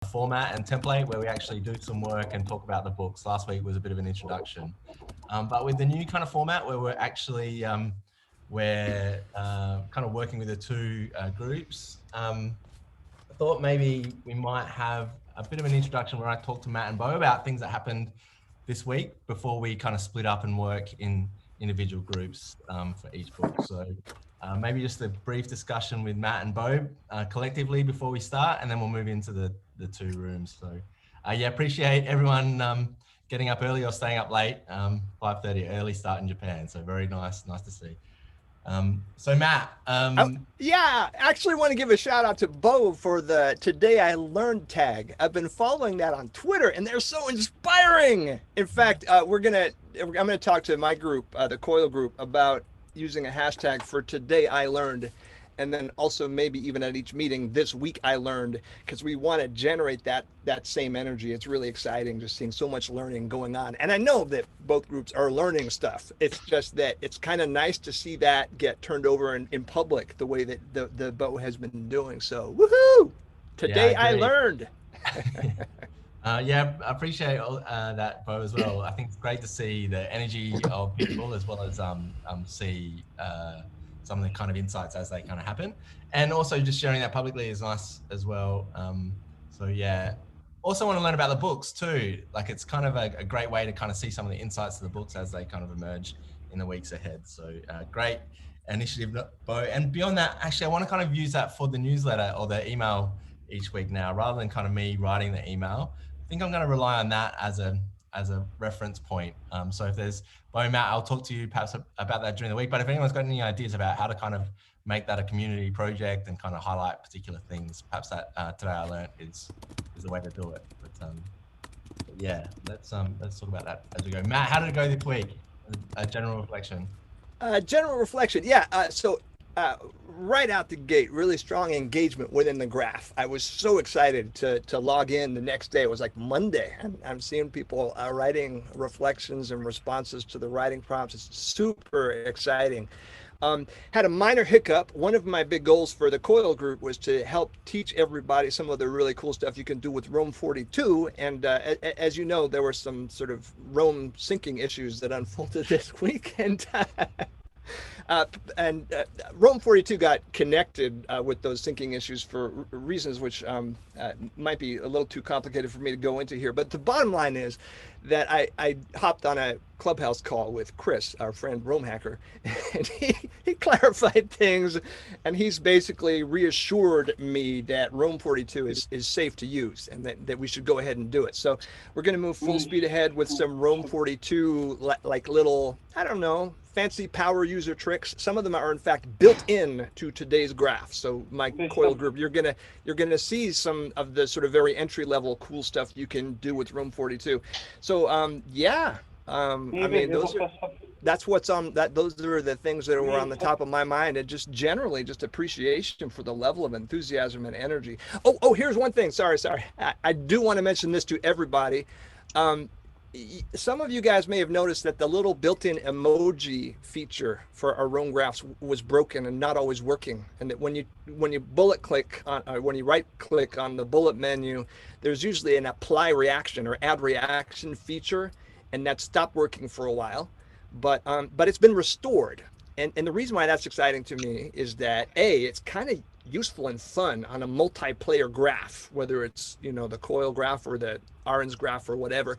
format and template where we actually do some work and talk about the books. Last week was a bit of an introduction, but with the new kind of format where we're actually kind of working with the two groups. I thought maybe we might have a bit of an introduction where I talk to Matt and Bo about things that happened this week before we kind of split up and work in individual groups for each book. So maybe just a brief discussion with Matt and Bo collectively before we start, and then we'll move into the two rooms. So yeah, appreciate everyone getting up early or staying up late. 5:30 early start in Japan. So very nice to see. So Matt, yeah, actually want to give a shout out to Bo for the Today I Learned tag. I've been following that on Twitter and they're so inspiring. In fact, I'm gonna talk to my group, the Coil group, about using a hashtag for Today I Learned, and then also maybe even at each meeting this week I learned, because we want to generate that same energy. It's really exciting just seeing so much learning going on, and I know that both groups are learning stuff. It's just that it's kind of nice to see that get turned over in public the way that the Bo has been doing. So woohoo, Today I Learned. Yeah, I appreciate that, Bo, as well. I think it's great to see the energy of people as well as see some of the kind of insights as they kind of happen. And also just sharing that publicly is nice as well. So yeah, also want to learn about the books too. Like it's kind of a great way to kind of see some of the insights of the books as they kind of emerge in the weeks ahead. So great initiative, Bo. And beyond that, actually, I want to kind of use that for the newsletter or the email each week now, rather than kind of me writing the email. I think I'm going to rely on that as a reference point. So if there's, Bo, Matt, I'll talk to you perhaps about that during the week. But if anyone's got any ideas about how to kind of make that a community project and kind of highlight particular things, perhaps that Today I Learned is the way to do it. But yeah, let's talk about that as we go. Matt, how did it go this week? A general reflection. General reflection, yeah. So right out the gate, really strong engagement within the graph. I was so excited to log in the next day. It was like Monday, and I'm seeing people writing reflections and responses to the writing prompts. It's super exciting. Had a minor hiccup. One of my big goals for the Coil group was to help teach everybody some of the really cool stuff you can do with Rome 42. And as you know, there were some sort of Rome syncing issues that unfolded this week. And Rome 42 got connected with those syncing issues for reasons which might be a little too complicated for me to go into here. But the bottom line is that I hopped on a Clubhouse call with Chris, our friend Rome Hacker, and he clarified things, and he's basically reassured me that Rome 42 is safe to use and that we should go ahead and do it. So we're going to move full speed ahead with some Rome 42 like little, I don't know, fancy power user tricks. Some of them are in fact built in to today's graph. So my Coil group, you're gonna see some of the sort of very entry level cool stuff you can do with Rome 42. So yeah, I mean that's what's on that. Those are the things that were on the top of my mind, and just generally just appreciation for the level of enthusiasm and energy. Oh, here's one thing. Sorry. I do want to mention this to everybody. Some of you guys may have noticed that the little built-in emoji feature for our Rome graphs was broken and not always working, and that when you bullet click on when you right click on the bullet menu, there's usually an apply reaction or add reaction feature, and that stopped working for a while, but it's been restored. And the reason why that's exciting to me is that it's kind of useful and fun on a multiplayer graph, whether it's the Coil graph or the Aaron's graph or whatever.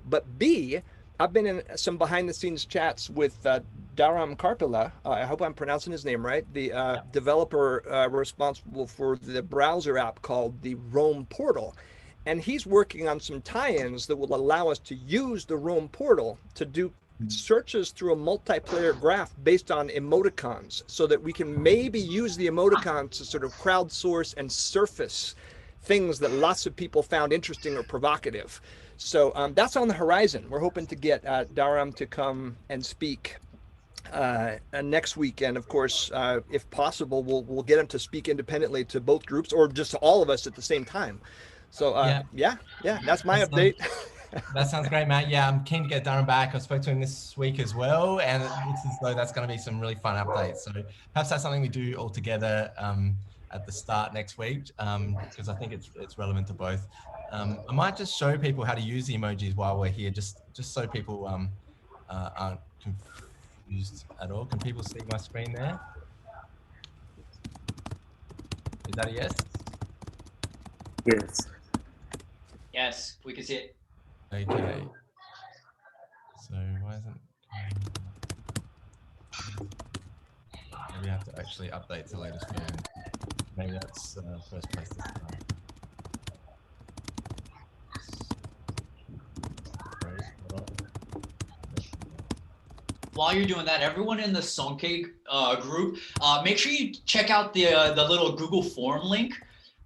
But B, I've been in some behind the scenes chats with Dharam Karpila. I hope I'm pronouncing his name right. The developer responsible for the browser app called the Rome Portal. And he's working on some tie-ins that will allow us to use the Rome Portal to do searches through a multiplayer graph based on emoticons, so that we can maybe use the emoticons to sort of crowdsource and surface things that lots of people found interesting or provocative. So that's on the horizon. We're hoping to get Dharam to come and speak next week, and of course, if possible, we'll get him to speak independently to both groups or just to all of us at the same time. So yeah, that's my update. That sounds great, Matt. Yeah, I'm keen to get Darren back. I spoke to him this week as well, and it looks as though that's going to be some really fun updates. So perhaps that's something we do all together at the start next week, because I think it's relevant to both. I might just show people how to use the emojis while we're here, just so people aren't confused at all. Can people see my screen there? Is that a yes? Yes. Yes, we can see it. Okay. So why isn't maybe I have to actually update to the latest version. Maybe that's first place to start. While you're doing that, everyone in the Sonke group, make sure you check out the little Google form link,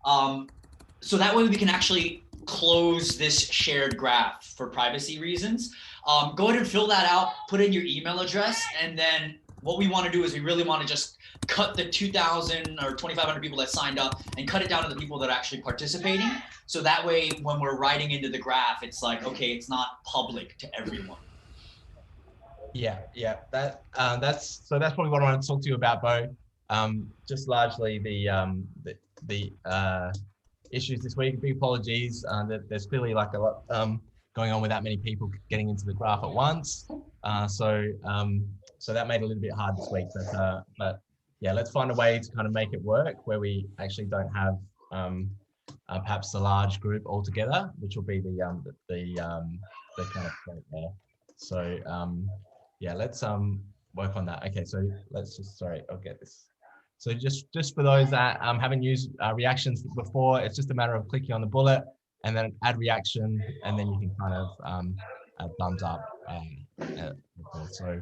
so that way we can actually close this shared graph for privacy reasons. Go ahead and fill that out, put in your email address, and then what we want to do is we really want to just cut the 2,000 or 2,500 people that signed up and cut it down to the people that are actually participating. So that way, when we're writing into the graph, it's like, okay, it's not public to everyone. Yeah, that's probably what I want to talk to you about, Bo. Just largely the issues this week. Big apologies. That there's clearly like a lot going on with that many people getting into the graph at once. So that made it a little bit hard this week. But yeah, let's find a way to kind of make it work where we actually don't have perhaps the large group altogether, which will be the kind of point there. So yeah, let's work on that. Okay, so let's just, sorry, I'll get this. So just for those that haven't used reactions before, it's just a matter of clicking on the bullet and then add reaction, and then you can kind of add thumbs up. So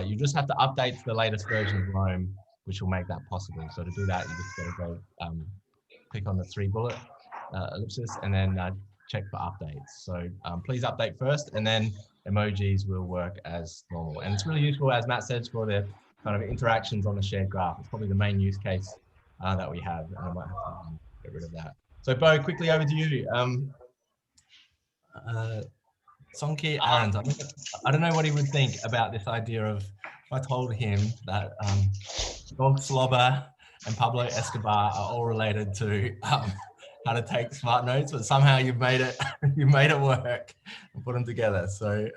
you just have to update to the latest version of Roam, which will make that possible. So to do that, you just got to go click on the 3 bullet ellipsis and then check for updates. So please update first, and then emojis will work as normal. And it's really useful, as Matt says, for the kind of interactions on the shared graph. It's probably the main use case that we have, and I might have to get rid of that. So Bo, quickly over to you. Sonke Aarons, I don't know what he would think about this idea of, if I told him that Dog Slobber and Pablo Escobar are all related to how to take smart notes, but somehow you've made it work and put them together. So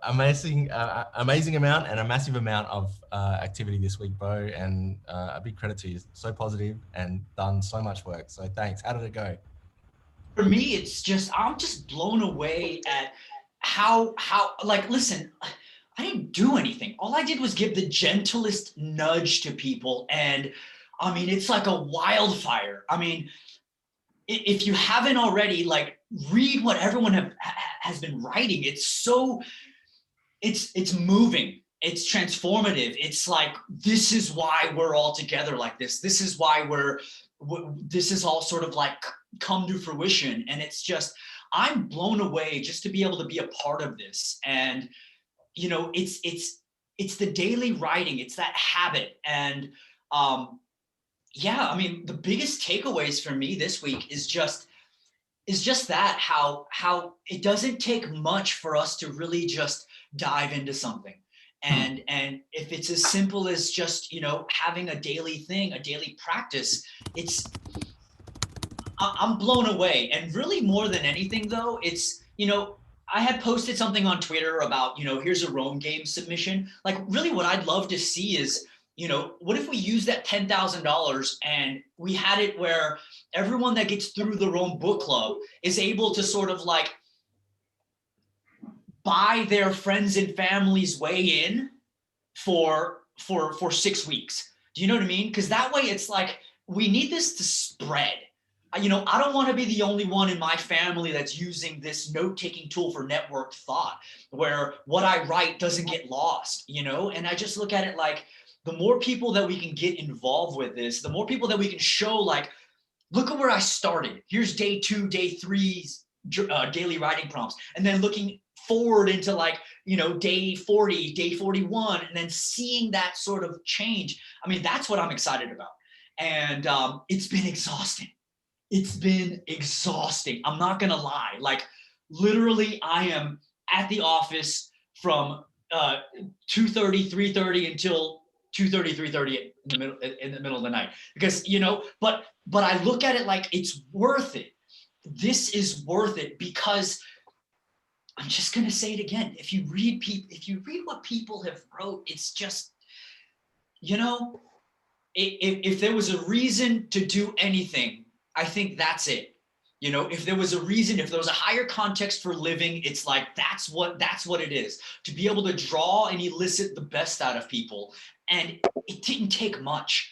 amazing amount and a massive amount of activity this week, Bo, and a big credit to you. So positive and done so much work. So thanks. How did it go? For me, it's just, I'm just blown away at how like, listen, I didn't do anything. All I did was give the gentlest nudge to people. And I mean, it's like a wildfire. I mean, if you haven't already, like, read what everyone has been writing. It's so, it's moving. It's transformative. It's like, this is why we're all together like this. This is why this is all sort of like come to fruition. And it's just, I'm blown away just to be able to be a part of this. And, you know, it's the daily writing. It's that habit. And yeah, I mean, the biggest takeaways for me this week is just that how it doesn't take much for us to really just dive into something. And if it's as simple as just, you know, having a daily thing, a daily practice, I'm blown away. And really, more than anything though, it's, you know, I had posted something on Twitter about, you know, here's a Roam game submission. Like, really what I'd love to see is, you know, what if we use that $10,000 and we had it where everyone that gets through the Roam book club is able to sort of like buy their friends and family's way in for 6 weeks. Do you know what I mean? Because that way it's like, we need this to spread. You know, I don't want to be the only one in my family that's using this note-taking tool for networked thought, where what I write doesn't get lost, you know? And I just look at it like, the more people that we can get involved with this, the more people that we can show, like, look at where I started. Here's day 2, day 3's daily writing prompts. And then looking forward into, like, you know, day 40, day 41, and then seeing that sort of change. I mean, that's what I'm excited about. And it's been exhausting. It's been exhausting. I'm not gonna lie. Like, literally, I am at the office from 2:30, 3:30 until 2:30, 3:30 in the middle of the night, because, you know, but I look at it like it's worth it. This is worth it, because I'm just going to say it again. If you read what people have wrote, it's just, you know, if there was a reason to do anything, I think that's it. You know, if there was a reason, if there was a higher context for living, it's like, that's what it is. To be able to draw and elicit the best out of people. And it didn't take much.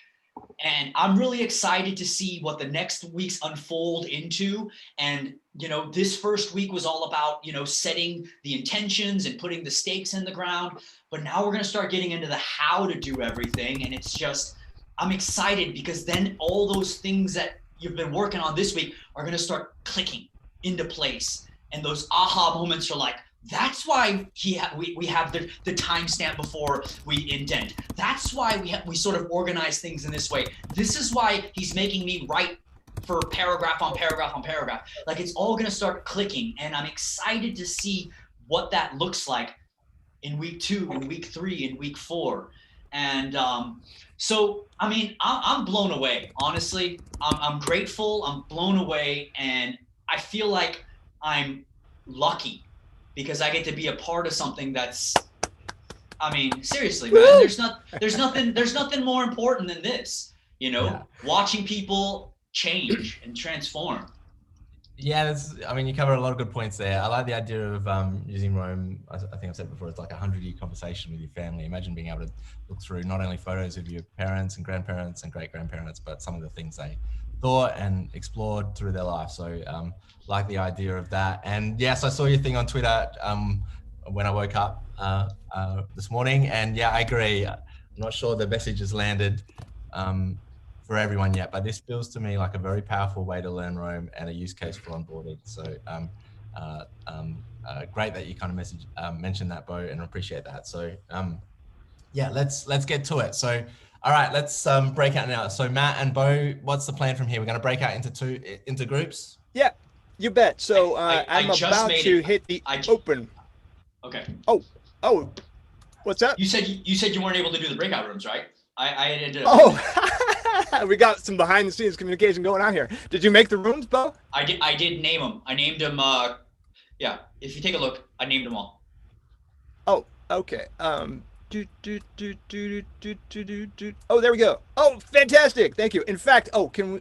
And I'm really excited to see what the next weeks unfold into. And, you know, this first week was all about, you know, setting the intentions and putting the stakes in the ground. But now we're going to start getting into the how to do everything. And it's just, I'm excited, because then all those things that you've been working on this week are going to start clicking into place. And those aha moments are like, that's why we have the timestamp before we indent. That's why we sort of organize things in this way. This is why he's making me write for paragraph on paragraph on paragraph. Like, it's all going to start clicking, and I'm excited to see what that looks like in week 2, in week 3, in week 4. And so, I mean, I'm blown away. Honestly, I'm grateful. I'm blown away, and I feel like I'm lucky, because I get to be a part of something that's, I mean, seriously, man, there's nothing more important than this, you know, watching people change and transform. Yeah, I mean, you cover a lot of good points there. I like the idea of using Rome. I think I've said before, it's like a 100-year conversation with your family. Imagine being able to look through not only photos of your parents and grandparents and great-grandparents, but some of the things they thought and explored through their life. So like the idea of that. And yes, I saw your thing on Twitter when I woke up this morning. And yeah, I agree. I'm not sure the message has landed for everyone yet, but this feels to me like a very powerful way to learn Rome and a use case for onboarding. So great that you kind of mentioned that, Bo, and appreciate that. So yeah, let's get to it. So all right, let's break out now. So Matt and Bo, what's the plan from here? We're going to break out into groups. Yeah, you bet. So I'm about to hit the open. Okay. Oh, what's up? You said you weren't able to do the breakout rooms, right? I ended up. Oh, we got some behind the scenes communication going on here. Did you make the rooms, Bo? I did name them. I named them. Yeah. If you take a look, I named them all. Oh, okay. Oh, there we go. Oh, fantastic. Thank you. In fact, can we,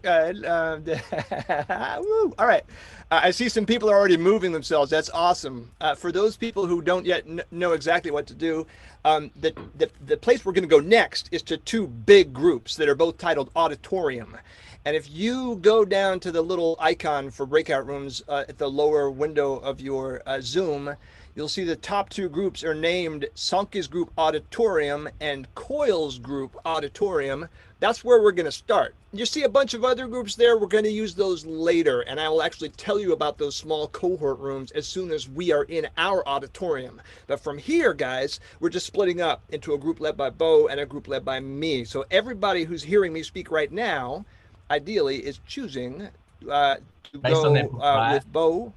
woo, all right. I see some people are already moving themselves. That's awesome. For those people who don't yet know exactly what to do, the place we're going to go next is to 2 big groups that are both titled Auditorium. And if you go down to the little icon for breakout rooms at the lower window of your Zoom, you'll see the top 2 groups are named Sonke's Group Auditorium and Coyle's Group Auditorium. That's where we're going to start. You see a bunch of other groups there. We're going to use those later, and I will actually tell you about those small cohort rooms as soon as we are in our auditorium. But from here, guys, we're just splitting up into a group led by Bo and a group led by me. So everybody who's hearing me speak right now, ideally, is choosing to go with Bo.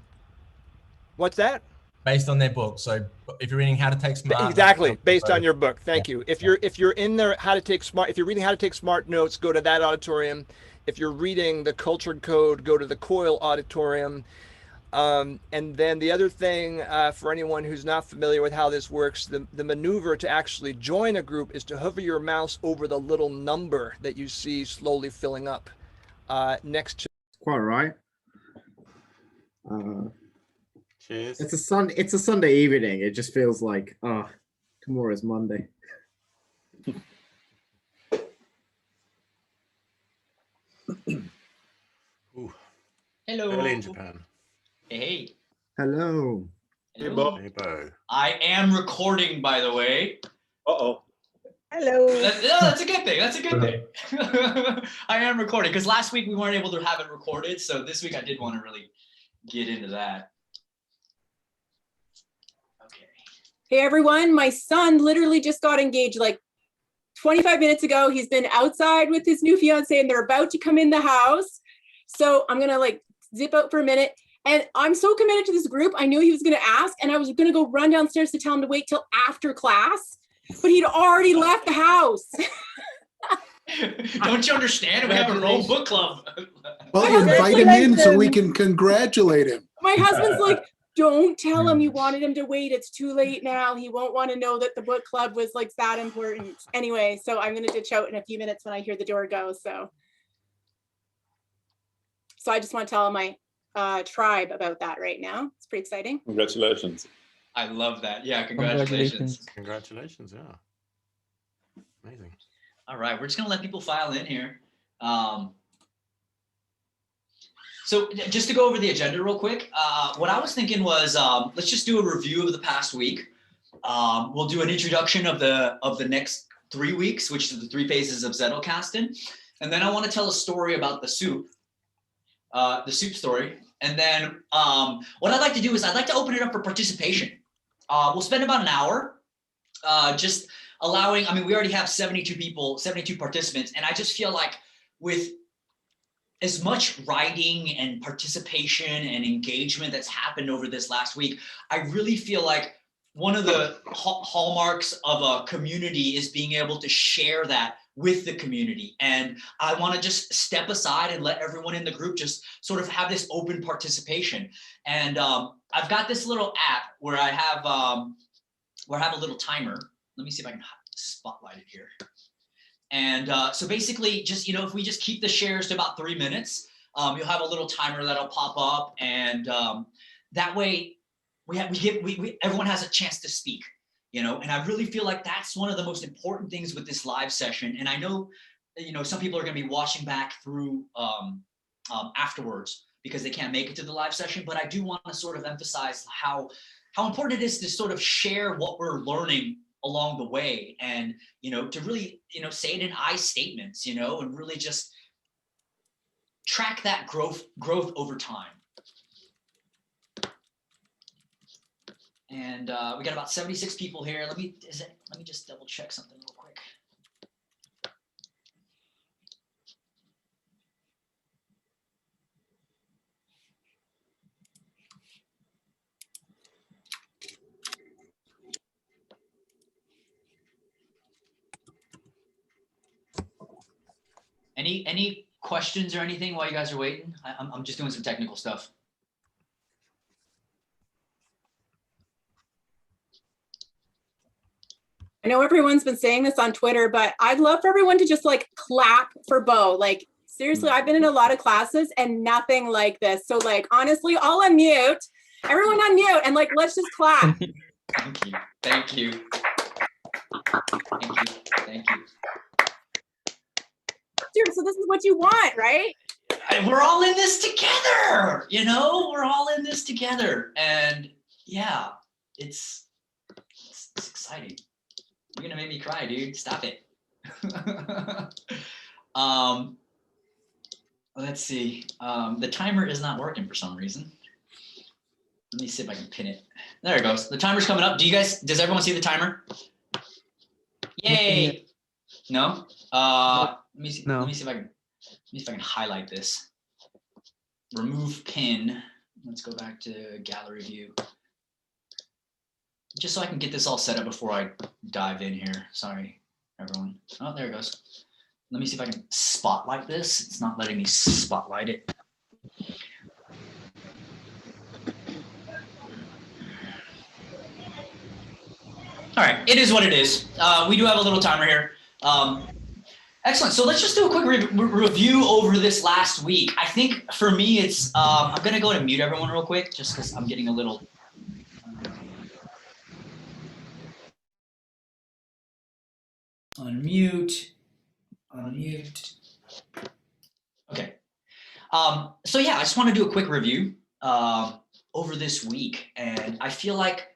What's that? Based on their book. So if you're reading How to Take Smart, exactly, based on your book. Thank you. If you're in there, if you're reading How to Take Smart Notes, go to that auditorium. If you're reading the Cultured Code, go to the Coyle Auditorium. And then the other thing, for anyone who's not familiar with how this works, the maneuver to actually join a group is to hover your mouse over the little number that you see slowly filling up next to. Quite right. Cheers. It's a Sunday evening. It just feels like, tomorrow's Monday. Ooh, Hello. early in Japan. Hey. Hello. Hey, Bo. Hey, Bo. I am recording, by the way. Uh-oh. Hello. That's a good thing. That's a good thing. I am recording, because last week we weren't able to have it recorded. So this week I did want to really get into that. Okay. Hey, everyone. My son literally just got engaged like 25 minutes ago. He's been outside with his new fiance and they're about to come in the house. So I'm going to like zip out for a minute. And I'm so committed to this group. I knew he was going to ask, and I was going to go run downstairs to tell him to wait till after class. but he'd already left the house. Don't you understand? We have a Rome book club. Well, My invite husband's him in so we like, can congratulate him. My husband's like, don't tell him you wanted him to wait. It's too late now. He won't want to know that the book club was like that important. Anyway, so I'm going to ditch out in a few minutes when I hear the door go. So I just want to tell my tribe about that right now. It's pretty exciting. Congratulations. I love that. Yeah, congratulations. Congratulations, yeah. Amazing. All right, we're just gonna let people file in here. So just to go over the agenda real quick, what I was thinking was let's just do a review of the past week. We'll do an introduction of the next 3 weeks, which is the 3 phases of Zettelkasten. And then I want to tell a story about the soup story. And then what I'd like to do is I'd like to open it up for participation. We'll spend about an hour just allowing, I mean, we already have 72 people, 72 participants. And I just feel like with as much writing and participation and engagement that's happened over this last week, I really feel like one of the hallmarks of a community is being able to share that with the community. And I want to just step aside and let everyone in the group just sort of have this open participation. And I've got this little app where I have a little timer. Let me see if I can spotlight it here. And so basically just, if we just keep the shares to about 3 minutes, you'll have a little timer that'll pop up. And that way everyone has a chance to speak, and I really feel like that's one of the most important things with this live session. And I know, some people are going to be watching back through afterwards because they can't make it to the live session, but I do want to sort of emphasize how important it is to sort of share what we're learning along the way, and to really say it in I statements, and really just track that growth over time. And we got about 76 people here. Let me just double check something real quick. Any questions or anything while you guys are waiting? I'm just doing some technical stuff. I know everyone's been saying this on Twitter, but I'd love for everyone to just like clap for Bo. Like seriously, I've been in a lot of classes and nothing like this. So like, honestly, I'll unmute. Everyone unmute and like, let's just clap. Thank you. Thank you. Thank you. Thank you. Dude, so this is what you want, right? We're all in this together, we're all in this together. And yeah, it's exciting. You're gonna make me cry, dude. Stop it. Let's see. The timer is not working for some reason. Let me see if I can pin it. There it goes. The timer's coming up. Does everyone see the timer? Yay. No? Let me see. No. Let me see if I can highlight this. Remove pin. Let's go back to gallery view. Just so I can get this all set up before I dive in here. Sorry, everyone. Oh, there it goes. Let me see if I can spotlight this. It's not letting me spotlight it. All right, it is what it is. We do have a little timer here. Excellent. So let's just do a quick review over this last week. I think for me, it's I'm going to go ahead and mute everyone real quick just because I'm getting a little. Unmute. Okay. So yeah, I just want to do a quick review over this week. And I feel like,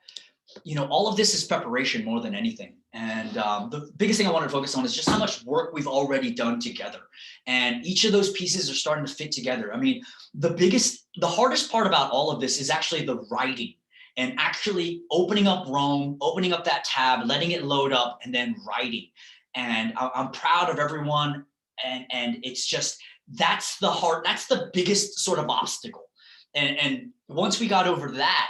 all of this is preparation more than anything. And the biggest thing I wanted to focus on is just how much work we've already done together. And each of those pieces are starting to fit together. I mean, the hardest part about all of this is actually the writing and actually opening up Rome, opening up that tab, letting it load up, and then writing. And I'm proud of everyone. And it's just, that's the biggest sort of obstacle. And once we got over that,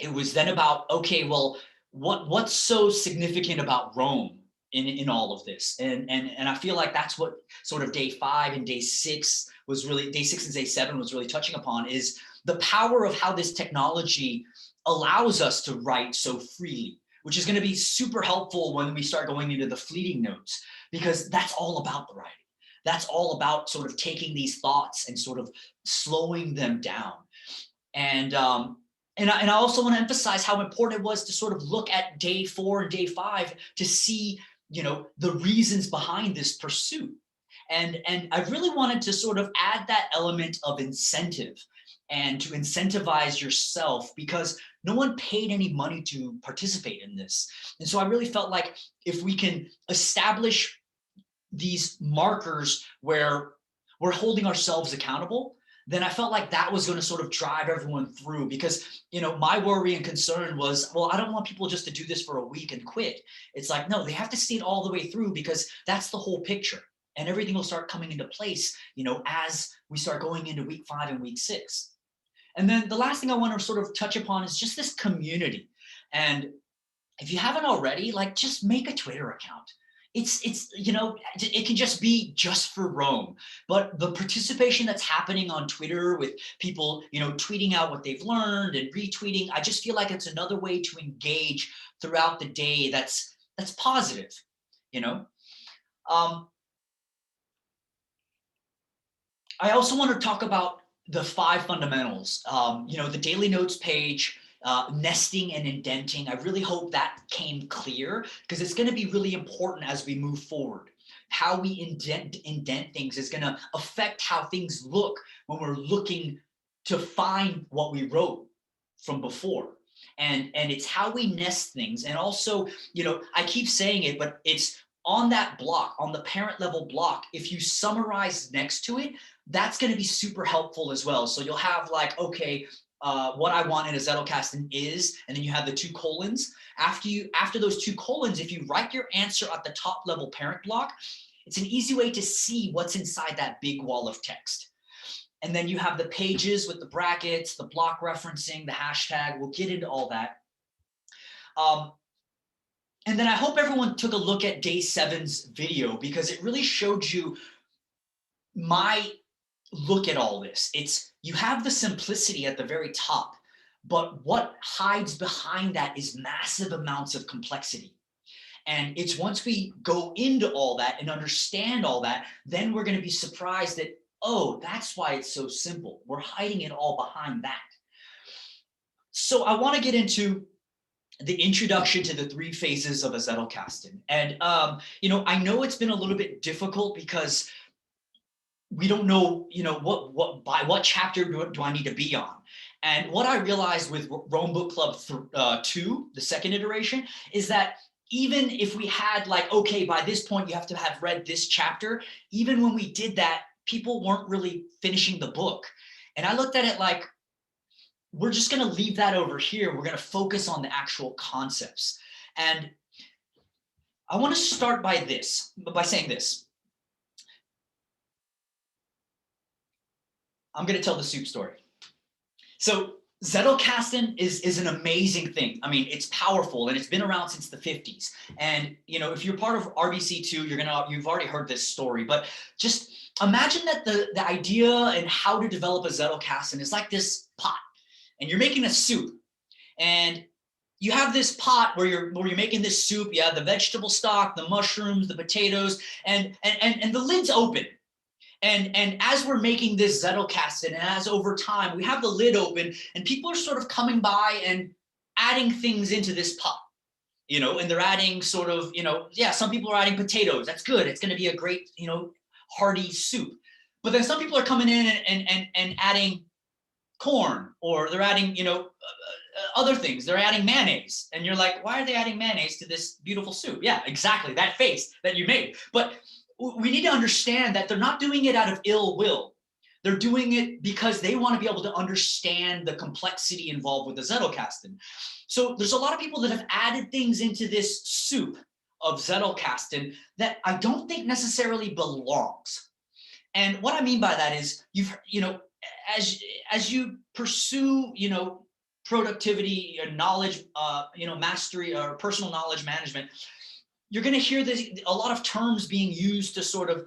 it was then about, okay, well, what's so significant about Rome in all of this? And I feel like that's what sort of day 5 and day 6 was really, day 6 and day 7 was really touching upon, is the power of how this technology allows us to write so freely, which is going to be super helpful when we start going into the fleeting notes, because that's all about the writing. That's all about sort of taking these thoughts and sort of slowing them down. And I also want to emphasize how important it was to sort of look at day 4 and day 5 to see, you know, the reasons behind this pursuit. And I really wanted to sort of add that element of incentive and to incentivize yourself, because no one paid any money to participate in this. And so I really felt like if we can establish these markers where we're holding ourselves accountable, then I felt like that was going to sort of drive everyone through. Because, you know, my worry and concern was, well, I don't want people just to do this for a week and quit. It's like, no, they have to see it all the way through, because that's the whole picture. And everything will start coming into place, you know, as we start going into week 5 and week 6. And then the last thing I want to sort of touch upon is just this community. And if you haven't already, like, just make a Twitter account. It's you know, it can just be just for Rome, but the participation that's happening on Twitter with people, you know, tweeting out what they've learned and retweeting, I just feel like it's another way to engage throughout the day that's positive, you know. I also want to talk about the 5 fundamentals. You know, the daily notes page, nesting and indenting. I really hope that came clear, because it's going to be really important as we move forward. How we indent things is going to affect how things look when we're looking to find what we wrote from before. And it's how we nest things. And also, you know, I keep saying it, but it's on that block, on the parent level block, if you summarize next to it, that's going to be super helpful as well. So you'll have like, okay, what I want in a Zettelkasten is, and then you have the 2 colons. After those 2 colons, if you write your answer at the top level parent block, it's an easy way to see what's inside that big wall of text. And then you have the pages with the brackets, the block referencing, the hashtag. We'll get into all that. And then I hope everyone took a look at day 7's video, because it really showed you my look at all this. It's, you have the simplicity at the very top, but what hides behind that is massive amounts of complexity. And it's once we go into all that and understand all that, then we're going to be surprised that, oh, that's why it's so simple. We're hiding it all behind that. So I want to get into the introduction to the 3 phases of a Zettelkasten. And, you know, I know it's been a little bit difficult because we don't know, you know, by what chapter do I need to be on? And what I realized with Rome Book Club 2, the 2nd iteration, is that even if we had like, okay, by this point you have to have read this chapter, even when we did that, people weren't really finishing the book. And I looked at it like, we're just going to leave that over here. We're going to focus on the actual concepts. And I want to start by saying this. I'm going to tell the soup story. So Zettelkasten is an amazing thing. I mean, it's powerful and it's been around since the 50s. And, you know, if you're part of RBC2, you've already heard this story, but just imagine that the idea and how to develop a Zettelkasten is like this pot, and you're making a soup, and you have this pot where you're making this soup. You have the vegetable stock, the mushrooms, the potatoes, and the lid's open. And as we're making this Zettelkasten, and as over time, we have the lid open, and people are sort of coming by and adding things into this pot, you know, and they're adding sort of, you know, yeah, some people are adding potatoes. That's good. It's going to be a great, you know, hearty soup. But then some people are coming in and adding corn, or they're adding, you know, other things. They're adding mayonnaise. And you're like, why are they adding mayonnaise to this beautiful soup? Yeah, exactly. That face that you made. But we need to understand that they're not doing it out of ill will. They're doing it because they want to be able to understand the complexity involved with the Zettelkasten. So there's a lot of people that have added things into this soup of Zettelkasten that I don't think necessarily belongs. And what I mean by that is, you know, as you pursue, you know, productivity or knowledge, mastery or personal knowledge management, you're going to hear a lot of terms being used to sort of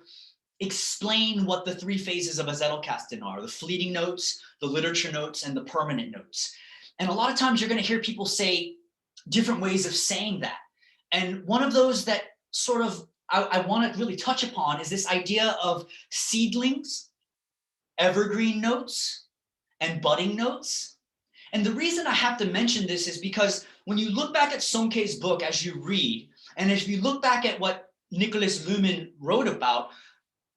explain what the three phases of a Zettelkasten are: the fleeting notes, the literature notes, and the permanent notes. And a lot of times you're going to hear people say different ways of saying that. And one of those that sort of I want to really touch upon is this idea of seedlings, evergreen notes, and budding notes. And the reason I have to mention this is because when you look back at Sonke's book as you read, and if you look back at what Nicholas Luhmann wrote about,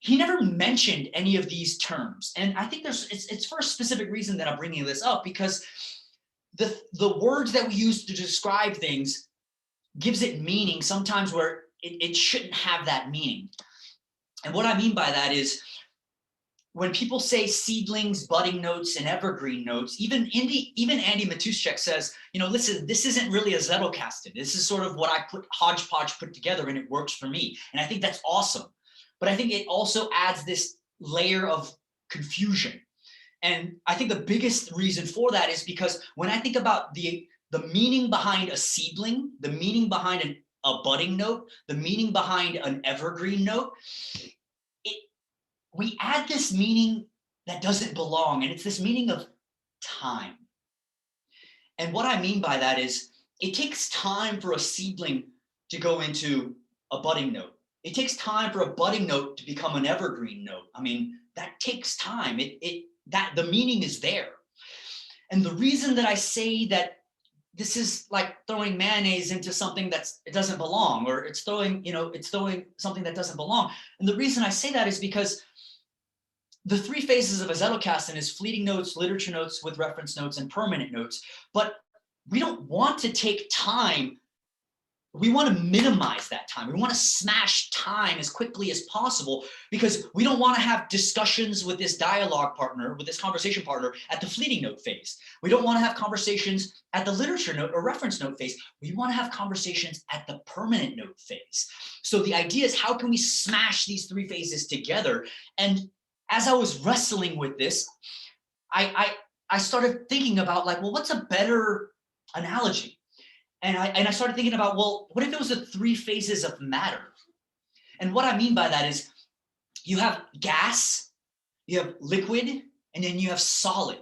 he never mentioned any of these terms. And I think it's for a specific reason that I'm bringing this up, because the words that we use to describe things gives it meaning sometimes where it shouldn't have that meaning. And what I mean by that is when people say seedlings, budding notes, and evergreen notes, even Andy Matuszek says, listen, this isn't really a Zettelkasten. This is sort of what I hodgepodge put together, and it works for me. And I think that's awesome. But I think it also adds this layer of confusion. And I think the biggest reason for that is because when I think about the meaning behind a seedling, the meaning behind a budding note, the meaning behind an evergreen note, we add this meaning that doesn't belong, and it's this meaning of time. And what I mean by that is it takes time for a seedling to go into a budding note. It takes time for a budding note to become an evergreen note. I mean, that takes time. That the meaning is there. And the reason that I say that this is like throwing mayonnaise into something it doesn't belong, or it's throwing something that doesn't belong. And the reason I say that is because the three phases of a Zettelkasten is fleeting notes, literature notes with reference notes, and permanent notes. But we don't want to take time. We want to minimize that time. We want to smash time as quickly as possible because we don't want to have discussions with this dialogue partner, with this conversation partner at the fleeting note phase. We don't want to have conversations at the literature note or reference note phase. We want to have conversations at the permanent note phase. So the idea is, how can we smash these three phases together? And as I was wrestling with this, I started thinking about what's a better analogy? And I started thinking about, what if it was the three phases of matter? And what I mean by that is you have gas, you have liquid, and then you have solid.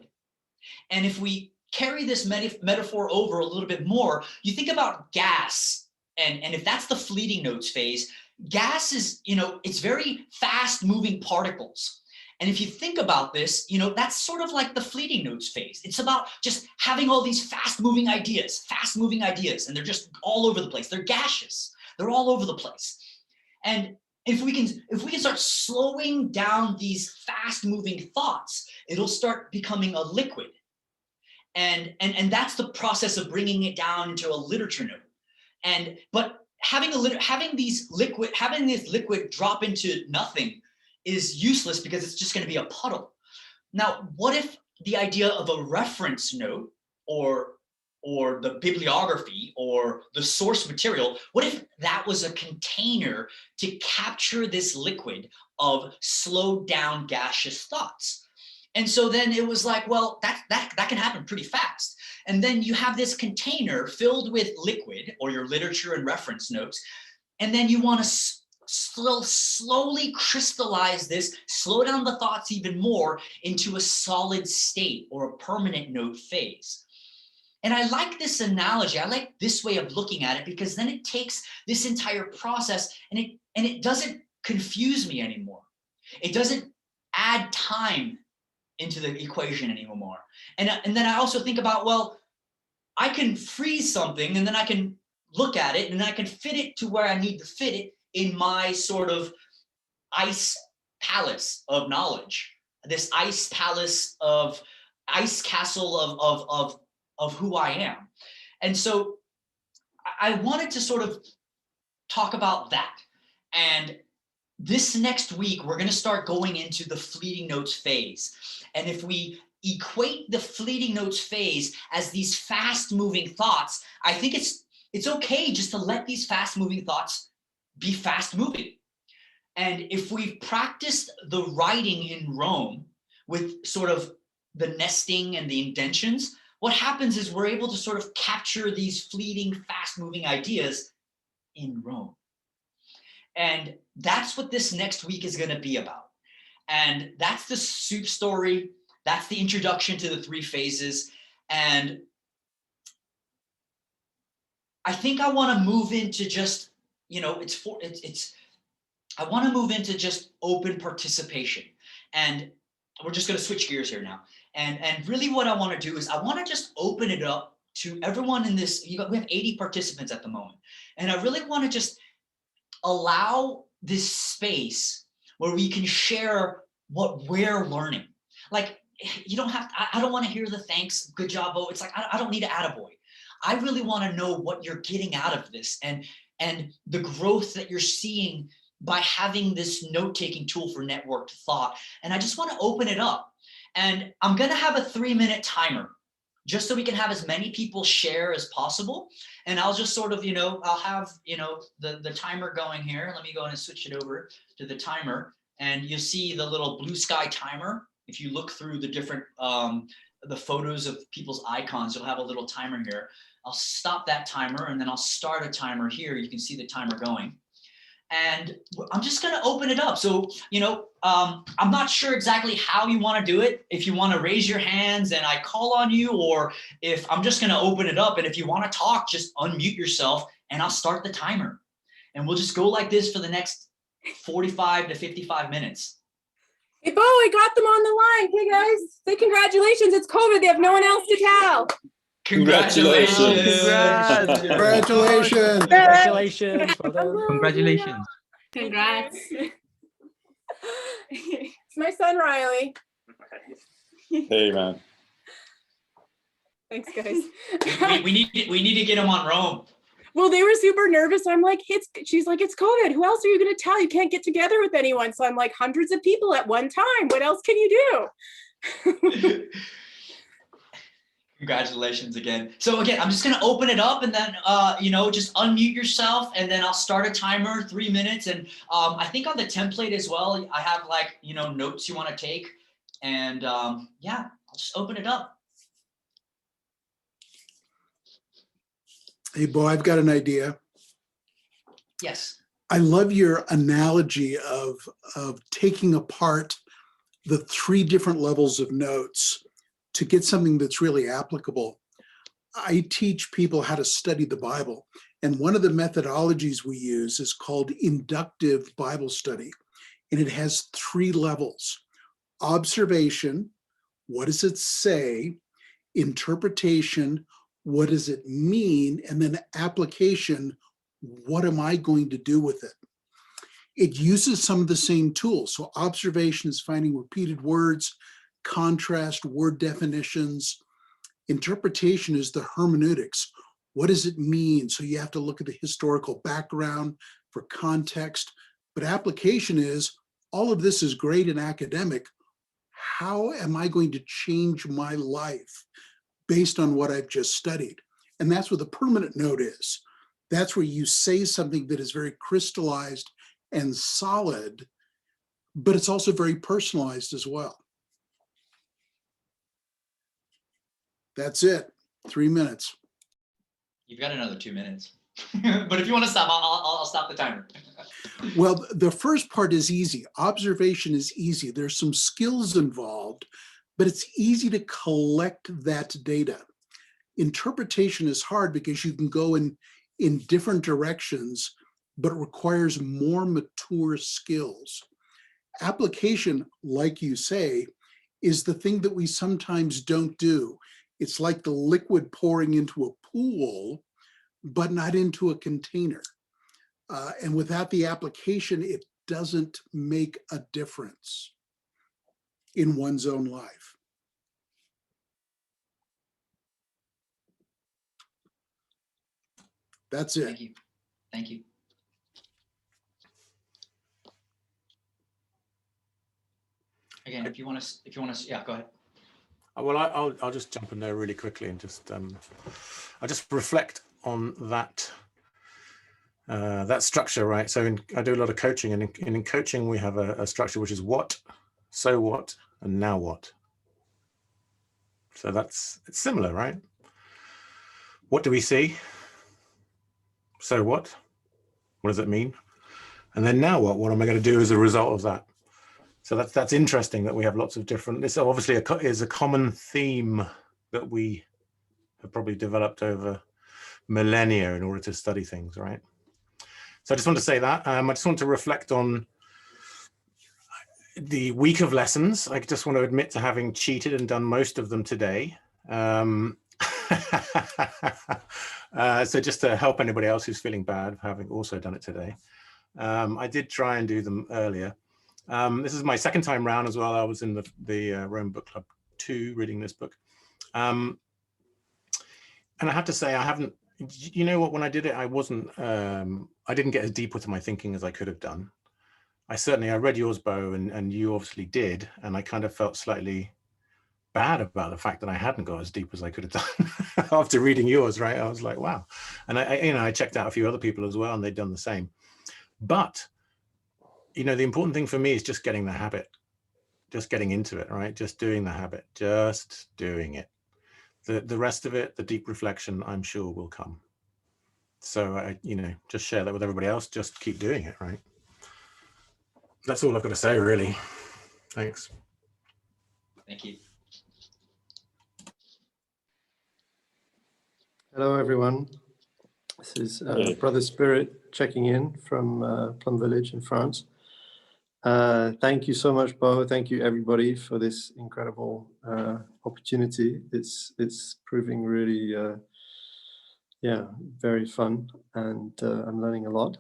And if we carry this metaphor over a little bit more, you think about gas, and if that's the fleeting notes phase, gas is, it's very fast moving particles. And if you think about this, that's sort of like the fleeting notes phase. It's about just having all these fast moving ideas, and they're just all over the place. They're gaseous. They're all over the place. And if we can start slowing down these fast moving thoughts, it'll start becoming a liquid. And that's the process of bringing it down into a literature note. But having this liquid drop into nothing is useless because it's just going to be a puddle. Now, what if the idea of a reference note or the bibliography or the source material, what if that was a container to capture this liquid of slowed down gaseous thoughts? And so then it was like, well, that can happen pretty fast. And then you have this container filled with liquid or your literature and reference notes, and then you want to slowly crystallize this, slow down the thoughts even more into a solid state or a permanent note phase. And I like this analogy. I like this way of looking at it because then it takes this entire process and it doesn't confuse me anymore. It doesn't add time into the equation anymore. And then I also think about, well, I can freeze something and then I can look at it and then I can fit it to where I need to fit it in my sort of ice palace of knowledge, this ice castle of who I am. And so I wanted to sort of talk about that. And this next week, we're going to start going into the fleeting notes phase. And if we equate the fleeting notes phase as these fast moving thoughts, I think it's okay just to let these fast moving thoughts be fast moving. And if we've practiced the writing in Rome with sort of the nesting and the indentions, what happens is we're able to sort of capture these fleeting, fast-moving ideas in Rome. And that's what this next week is going to be about. And that's the soup story. That's the introduction to the 3 phases. And I think I want to move into just, I want to move into just open participation. And we're just going to switch gears here now. And really what I want to do is I want to just open it up to everyone in this. We have 80 participants at the moment. And I really want to just allow this space where we can share what we're learning. Like, you don't have to, I don't want to hear the thanks, good job, Bo. It's like, I don't need an attaboy. I really want to know what you're getting out of this and the growth that you're seeing by having this note-taking tool for networked thought. And I just want to open it up. And I'm going to have a 3-minute timer just so we can have as many people share as possible. And I'll just sort of, I'll have, the timer going here. Let me go and switch it over to the timer. And you'll see the little blue sky timer. If you look through the different, the photos of people's icons, you'll have a little timer here. I'll stop that timer and then I'll start a timer here. You can see the timer going. And I'm just going to open it up. So, I'm not sure exactly how you want to do it. If you want to raise your hands and I call on you, or if I'm just going to open it up. And if you want to talk, just unmute yourself and I'll start the timer. And we'll just go like this for the next 45 to 55 minutes. Hey, Bo, I got them on the line. Hey, guys, say congratulations. It's COVID. They have no one else to tell. Congratulations. Congratulations. Congratulations. Well done. Congratulations. Congrats. It's my son, Riley. Hey, man. Thanks, guys. we need to get him on Rome. Well, they were super nervous. I'm like, she's like, it's COVID. Who else are you going to tell? You can't get together with anyone. So I'm like, hundreds of people at one time. What else can you do? Congratulations again. So again, I'm just going to open it up and then, just unmute yourself and then I'll start a timer, 3 minutes. And I think on the template as well, I have notes you want to take. And I'll just open it up. Hey, Bo, I've got an idea. Yes. I love your analogy of taking apart the 3 different levels of notes to get something that's really applicable. I teach people how to study the Bible. And one of the methodologies we use is called Inductive Bible Study. And it has 3 levels: observation, what does it say? Interpretation, what does it mean? And then application, what am I going to do with it? It uses some of the same tools. So observation is finding repeated words, contrast, word definitions. Interpretation is the hermeneutics. What does it mean? So you have to look at the historical background for context. But application is, all of this is great and academic. How am I going to change my life based on what I've just studied? And that's what the permanent note is. That's where you say something that is very crystallized and solid, but it's also very personalized as well. That's it, 3 minutes. You've got another 2 minutes. But if you want to stop, I'll stop the timer. Well, the first part is easy. Observation is easy. There's some skills involved, but it's easy to collect that data. Interpretation is hard because you can go in different directions, but it requires more mature skills. Application, like you say, is the thing that we sometimes don't do. It's like the liquid pouring into a pool, but not into a container. And without the application, it doesn't make a difference in one's own life. That's it. Thank you. Thank you. Again, if you want to, yeah, go ahead. Well, I'll just jump in there really quickly and just I just reflect on that that structure, right? So I do a lot of coaching, and in coaching we have a structure which is what, so what, and now what. So it's similar, right? What do we see? So what? What does it mean? And then now what? What am I going to do as a result of that? So that's interesting that we have lots of different. This obviously is a common theme that we have probably developed over millennia in order to study things, right? So I just want to say that. I just want to reflect on the week of lessons. I just want to admit to having cheated and done most of them today. So just to help anybody else who's feeling bad for having also done it today. I did try and do them earlier. This is my second time round as well. I was in the Rome Book Club 2 reading this book. And I have to say, I haven't, you know what, when I did it, I didn't get as deep into my thinking as I could have done. I read yours, Bo, and you obviously did. And I kind of felt slightly bad about the fact that I hadn't got as deep as I could have done after reading yours, right? I was like, wow. And I checked out a few other people as well, and they'd done the same. But, the important thing for me is just getting the habit, just getting into it, right? Just doing the habit, just doing it. The rest of it, the deep reflection, I'm sure will come. So I, just share that with everybody else. Just keep doing it, right? That's all I've got to say, really. Thanks. Thank you. Hello, everyone. This is Brother Spirit checking in from Plum Village in France. Thank you so much, Bo. Thank you, everybody, for this incredible opportunity. It's proving really, very fun, and I'm learning a lot.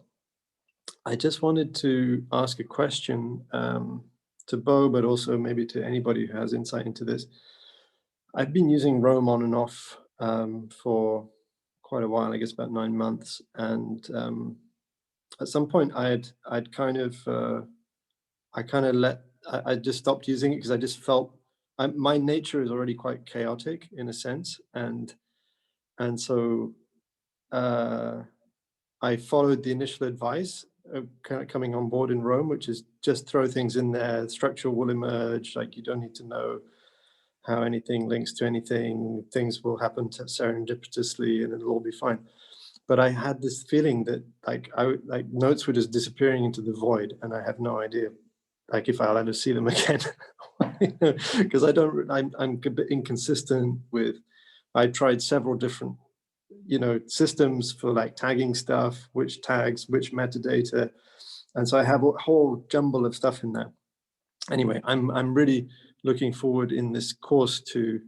I just wanted to ask a question to Bo, but also maybe to anybody who has insight into this. I've been using Rome on and off for quite a while, I guess about 9 months, and at some point I just stopped using it because I just felt my nature is already quite chaotic in a sense, and so I followed the initial advice of kind of coming on board in Rome, which is just throw things in there, structure will emerge, like you don't need to know how anything links to anything, things will happen serendipitously and it'll all be fine. But I had this feeling that like notes were just disappearing into the void, and I have no idea like if I'll ever see them again. Because I'm a bit inconsistent with, I tried several different systems for like tagging stuff, which tags, which metadata. And so I have a whole jumble of stuff in there. Anyway, I'm really looking forward in this course to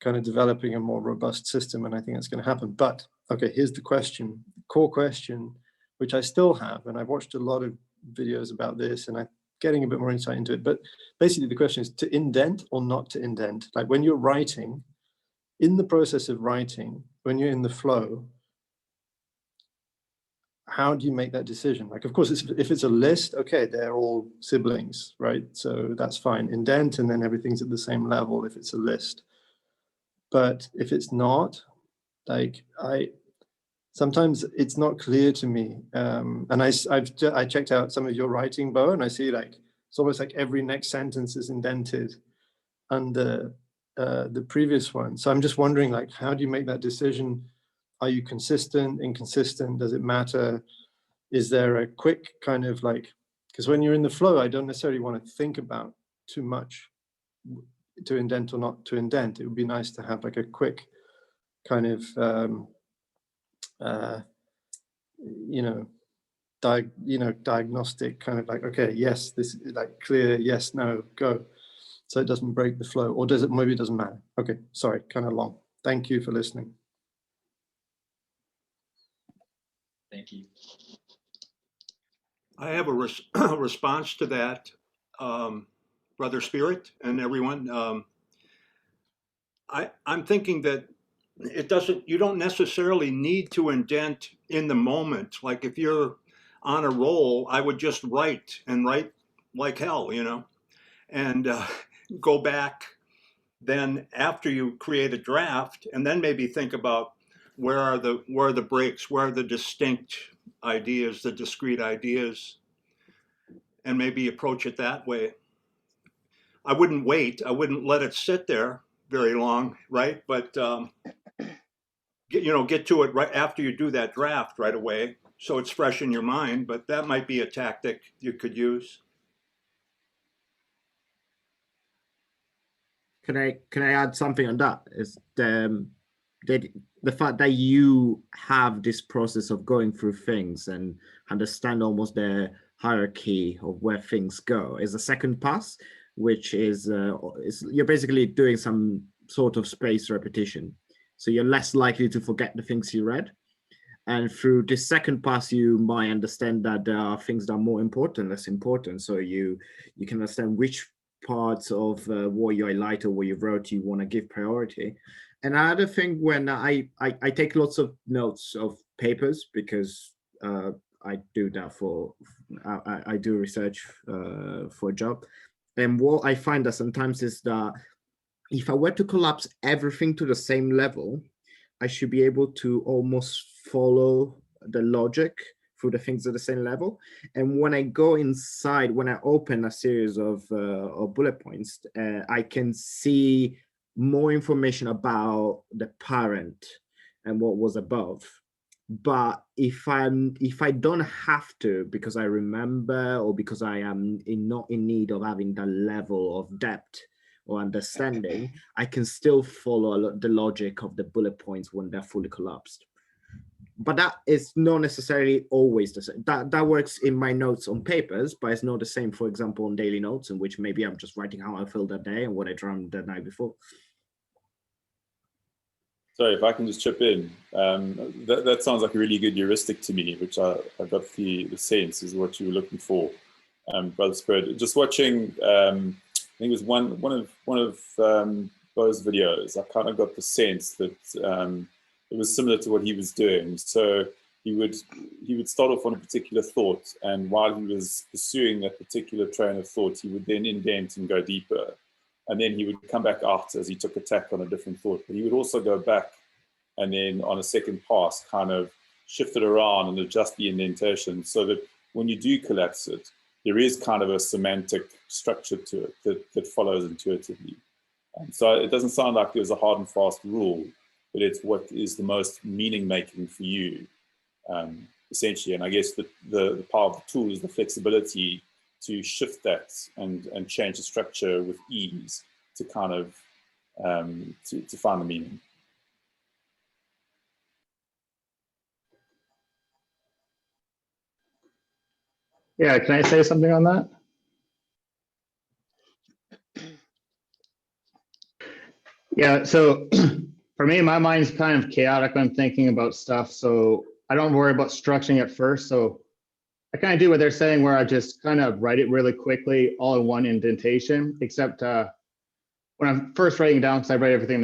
kind of developing a more robust system, and I think that's going to happen. But okay, here's the question, core question, which I still have, and I've watched a lot of videos about this, and I'm getting a bit more insight into it. But basically the question is to indent or not to indent. Like when you're writing, in the process of writing, when you're in the flow, how do you make that decision? Like, of course, if it's a list, okay, they're all siblings, right? So that's fine. Indent, and then everything's at the same level if it's a list. But if it's not, like sometimes it's not clear to me. And I checked out some of your writing, Bo, and I see like it's almost like every next sentence is indented under the previous one. So I'm just wondering, like, how do you make that decision? Are you consistent, inconsistent? Does it matter? Is there a quick kind of like, because when you're in the flow, I don't necessarily want to think about too much to indent or not to indent. It would be nice to have like a quick kind of, diagnostic kind of like, okay, yes, this is like clear, yes, no, go. So it doesn't break the flow, or does it? Maybe it doesn't matter. Okay, sorry, kind of long. Thank you for listening. Thank you. I have a response to that, Brother Spirit and everyone. I'm thinking that you don't necessarily need to indent in the moment. Like if you're on a roll, I would just write like hell, and go back then after you create a draft, and then maybe think about where are the breaks, where are the distinct ideas, the discrete ideas, and maybe approach it that way. I wouldn't wait. I wouldn't let it sit there very long, right? But get to it right after you do that draft right away, so it's fresh in your mind. But that might be a tactic you could use. Can I add something on that? Is the fact that you have this process of going through things and understand almost the hierarchy of where things go is a second pass, which is you're basically doing some sort of spaced repetition. So you're less likely to forget the things you read. And through this second pass, you might understand that there are things that are more important, less important. So you can understand which parts of what you highlight or what you wrote you want to give priority. And another thing, when I take lots of notes of papers, because I do that for I do research for a job. And what I find that sometimes is that if I were to collapse everything to the same level, I should be able to almost follow the logic through the things at the same level. And when I go inside, when I open a series of bullet points, I can see more information about the parent and what was above. But if I don't have to, because I remember or because I am not in need of having that level of depth or understanding, I can still follow the logic of the bullet points when they're fully collapsed. But that is not necessarily always the same. That works in my notes on papers, but it's not the same, for example, on daily notes, in which maybe I'm just writing how I feel that day and what I dreamed the night before. Sorry, if I can just chip in. That sounds like a really good heuristic to me, which I got the sense is what you were looking for, Brother Spirit. Just watching, I think it was one of those videos, I kind of got the sense that it was similar to what he was doing. So he would start off on a particular thought, and while he was pursuing that particular train of thought, he would then indent and go deeper. And then he would come back out as he took a tack on a different thought. But he would also go back and then on a second pass kind of shift it around and adjust the indentation so that when you do collapse it, there is kind of a semantic structure to it that follows intuitively. So it doesn't sound like there's a hard and fast rule, but it's what is the most meaning making for you, essentially. And I guess the power of the tool is the flexibility to shift that and change the structure with ease to kind of to find the meaning. Yeah, can I say something on that? Yeah, so for me, my mind's kind of chaotic when I'm thinking about stuff, so I don't worry about structuring at first. So I kind of do what they're saying, where I just kind of write it really quickly, all in one indentation, except when I'm first writing down, because I write everything in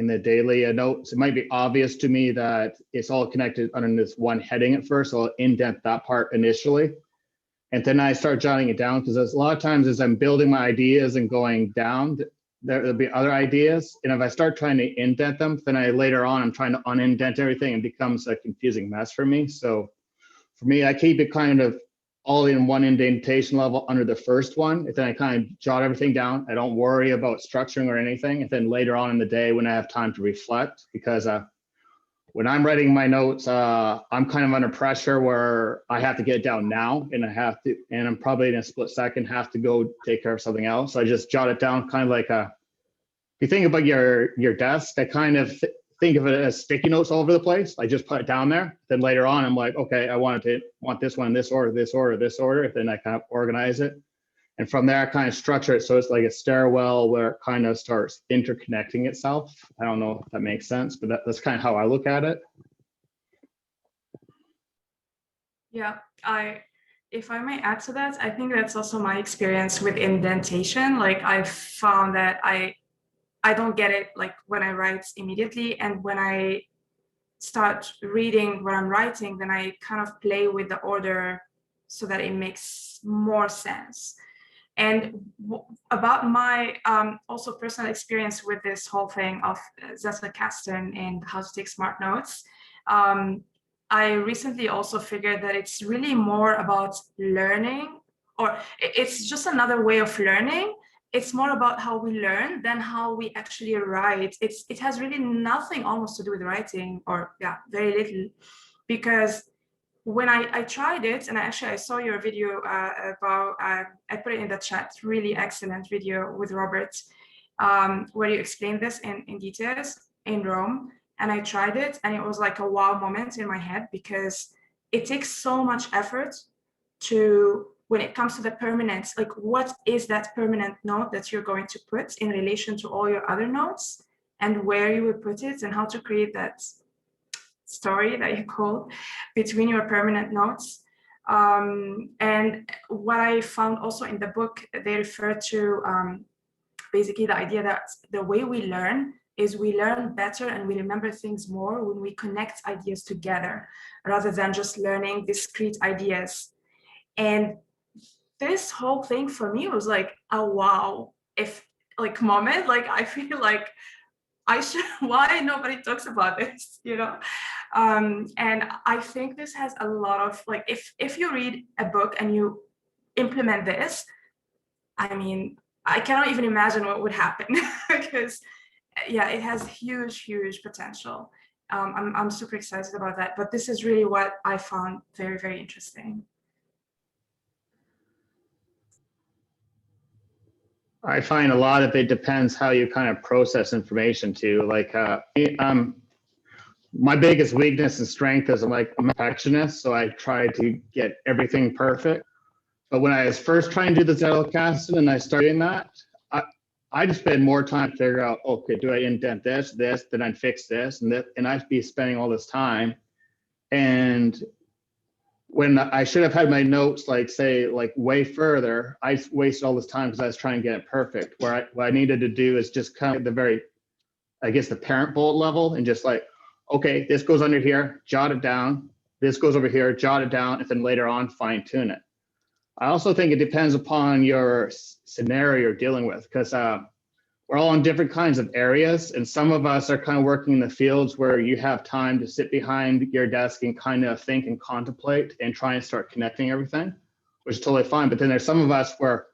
the daily notes, it might be obvious to me that it's all connected under this one heading at first, so I'll indent that part initially. And then I start jotting it down, because a lot of times as I'm building my ideas and going down, there'll be other ideas. And if I start trying to indent them, then later on, I'm trying to unindent everything and it becomes a confusing mess for me. So for me, I keep it kind of all in one indentation level under the first one. And then I kind of jot everything down. I don't worry about structuring or anything. And then later on in the day when I have time to reflect, because when I'm writing my notes, I'm kind of under pressure where I have to get it down now, and I'm probably in a split second have to go take care of something else. So I just jot it down, kind of like if you think about your desk, I kind of think of it as sticky notes all over the place. I just put it down there. Then later on, I'm like, okay, I want this one in this order, this order, this order. Then I kind of organize it. And from there, I kind of structure it so it's like a stairwell where it kind of starts interconnecting itself. I don't know if that makes sense, but that's kind of how I look at it. Yeah, if I may add to that, I think that's also my experience with indentation. Like I've found that I don't get it like when I write immediately, and when I start reading what I'm writing, then I kind of play with the order so that it makes more sense. And about my also personal experience with this whole thing of Zettelkasten and how to take smart notes, I recently also figured that it's really more about learning, or it's just another way of learning. it's more about how we learn than how we actually write. It has really nothing almost to do with writing, or yeah, very little, because when I tried it, and I saw your video about, I put it in the chat, really excellent video with Robert, where you explain this in details in Rome. And I tried it, and it was like a wow moment in my head, because it takes so much effort to, when it comes to the permanence, like what is that permanent note that you're going to put in relation to all your other notes, and where you would put it, and how to create that story that you call between your permanent notes. And what I found also in the book, they refer to basically the idea that the way we learn is we learn better and we remember things more when we connect ideas together, rather than just learning discrete ideas. And this whole thing for me was like a wow, if like moment, like I feel like I should, why nobody talks about this, you know? And I think this has a lot of, like, if you read a book and you implement this, I mean, I cannot even imagine what would happen because yeah, it has huge potential. I'm super excited about that, but this is really what I found very interesting. I find a lot of it depends how you kind of process information too. Like, my biggest weakness and strength is I'm a perfectionist, so I try to get everything perfect. But when I was first trying to do the Zettelkasten and I started doing that, I just spend more time to figure out, okay, do I indent this, then I fix this, and I'd be spending all this time. And when I should have had my notes, like say, like way further, I wasted all this time because I was trying to get it perfect. What I needed to do is just kind of the very, I guess, the parent bullet level, and just like, okay, this goes under here, jot it down. This goes over here, jot it down, and then later on fine tune it. I also think it depends upon your scenario you're dealing with, because we're all in different kinds of areas, and some of us are kind of working in the fields where you have time to sit behind your desk and kind of think and contemplate and try and start connecting everything, which is totally fine. But then there's some of us where,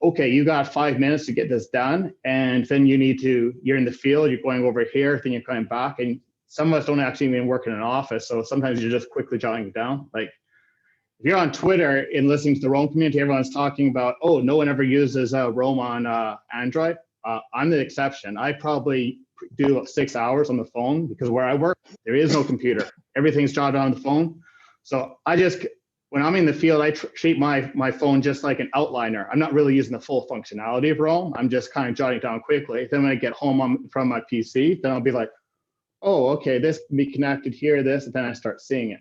okay, you got 5 minutes to get this done, and then you're in the field, you're going over here, then you're coming back, and some of us don't actually even work in an office, so sometimes you're just quickly jotting it down. Like, if you're on Twitter and listening to the Roam community, everyone's talking about, oh, no one ever uses Roam on Android. I'm the exception. I probably do 6 hours on the phone, because where I work, there is no computer. Everything's jotted on the phone. So when I'm in the field, I treat my phone just like an outliner. I'm not really using the full functionality of Roam. I'm just kind of jotting down quickly. Then when I get home from my PC, then I'll be like, oh, okay, this can be connected here, this, and then I start seeing it.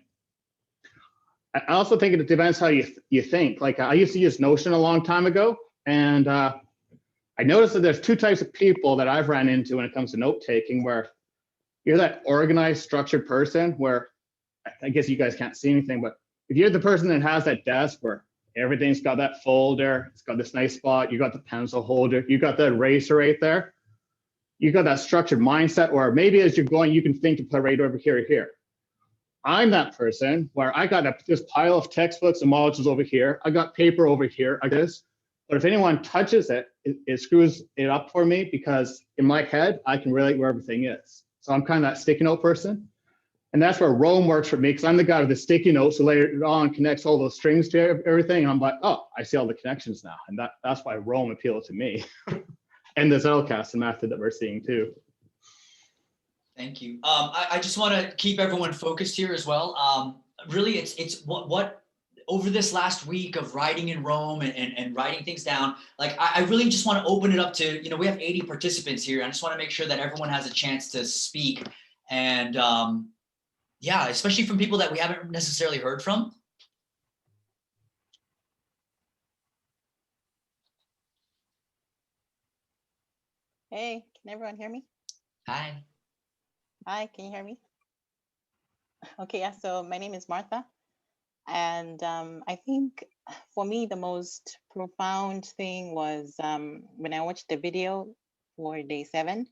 I also think it depends how you think. Like, I used to use Notion a long time ago, and I noticed that there's two types of people that I've ran into when it comes to note taking, where you're that organized, structured person where, I guess you guys can't see anything, but if you're the person that has that desk where everything's got that folder, it's got this nice spot, you got the pencil holder, you got the eraser right there, you got that structured mindset, or maybe as you're going, you can think to put right over here or here. I'm that person where I got this pile of textbooks and modules over here. I got paper over here, I guess. But if anyone touches it, it screws it up for me, because in my head, I can relate where everything is. So I'm kind of that sticky note person. And that's where Roam works for me, because I'm the guy with the sticky notes, so later on connects all those strings to everything. And I'm like, oh, I see all the connections now. And that's why Roam appealed to me. And the Zettelkasten method that we're seeing too. Thank you. I just want to keep everyone focused here as well. Really, it's what over this last week of writing in Roam and writing things down, like I really just want to open it up to, we have 80 participants here. I just want to make sure that everyone has a chance to speak. And yeah, especially from people that we haven't necessarily heard from. Hey, can everyone hear me? Hi. Hi, can you hear me? Okay, yeah, so my name is Martha. And I think for me, the most profound thing was when I watched the video for day 7,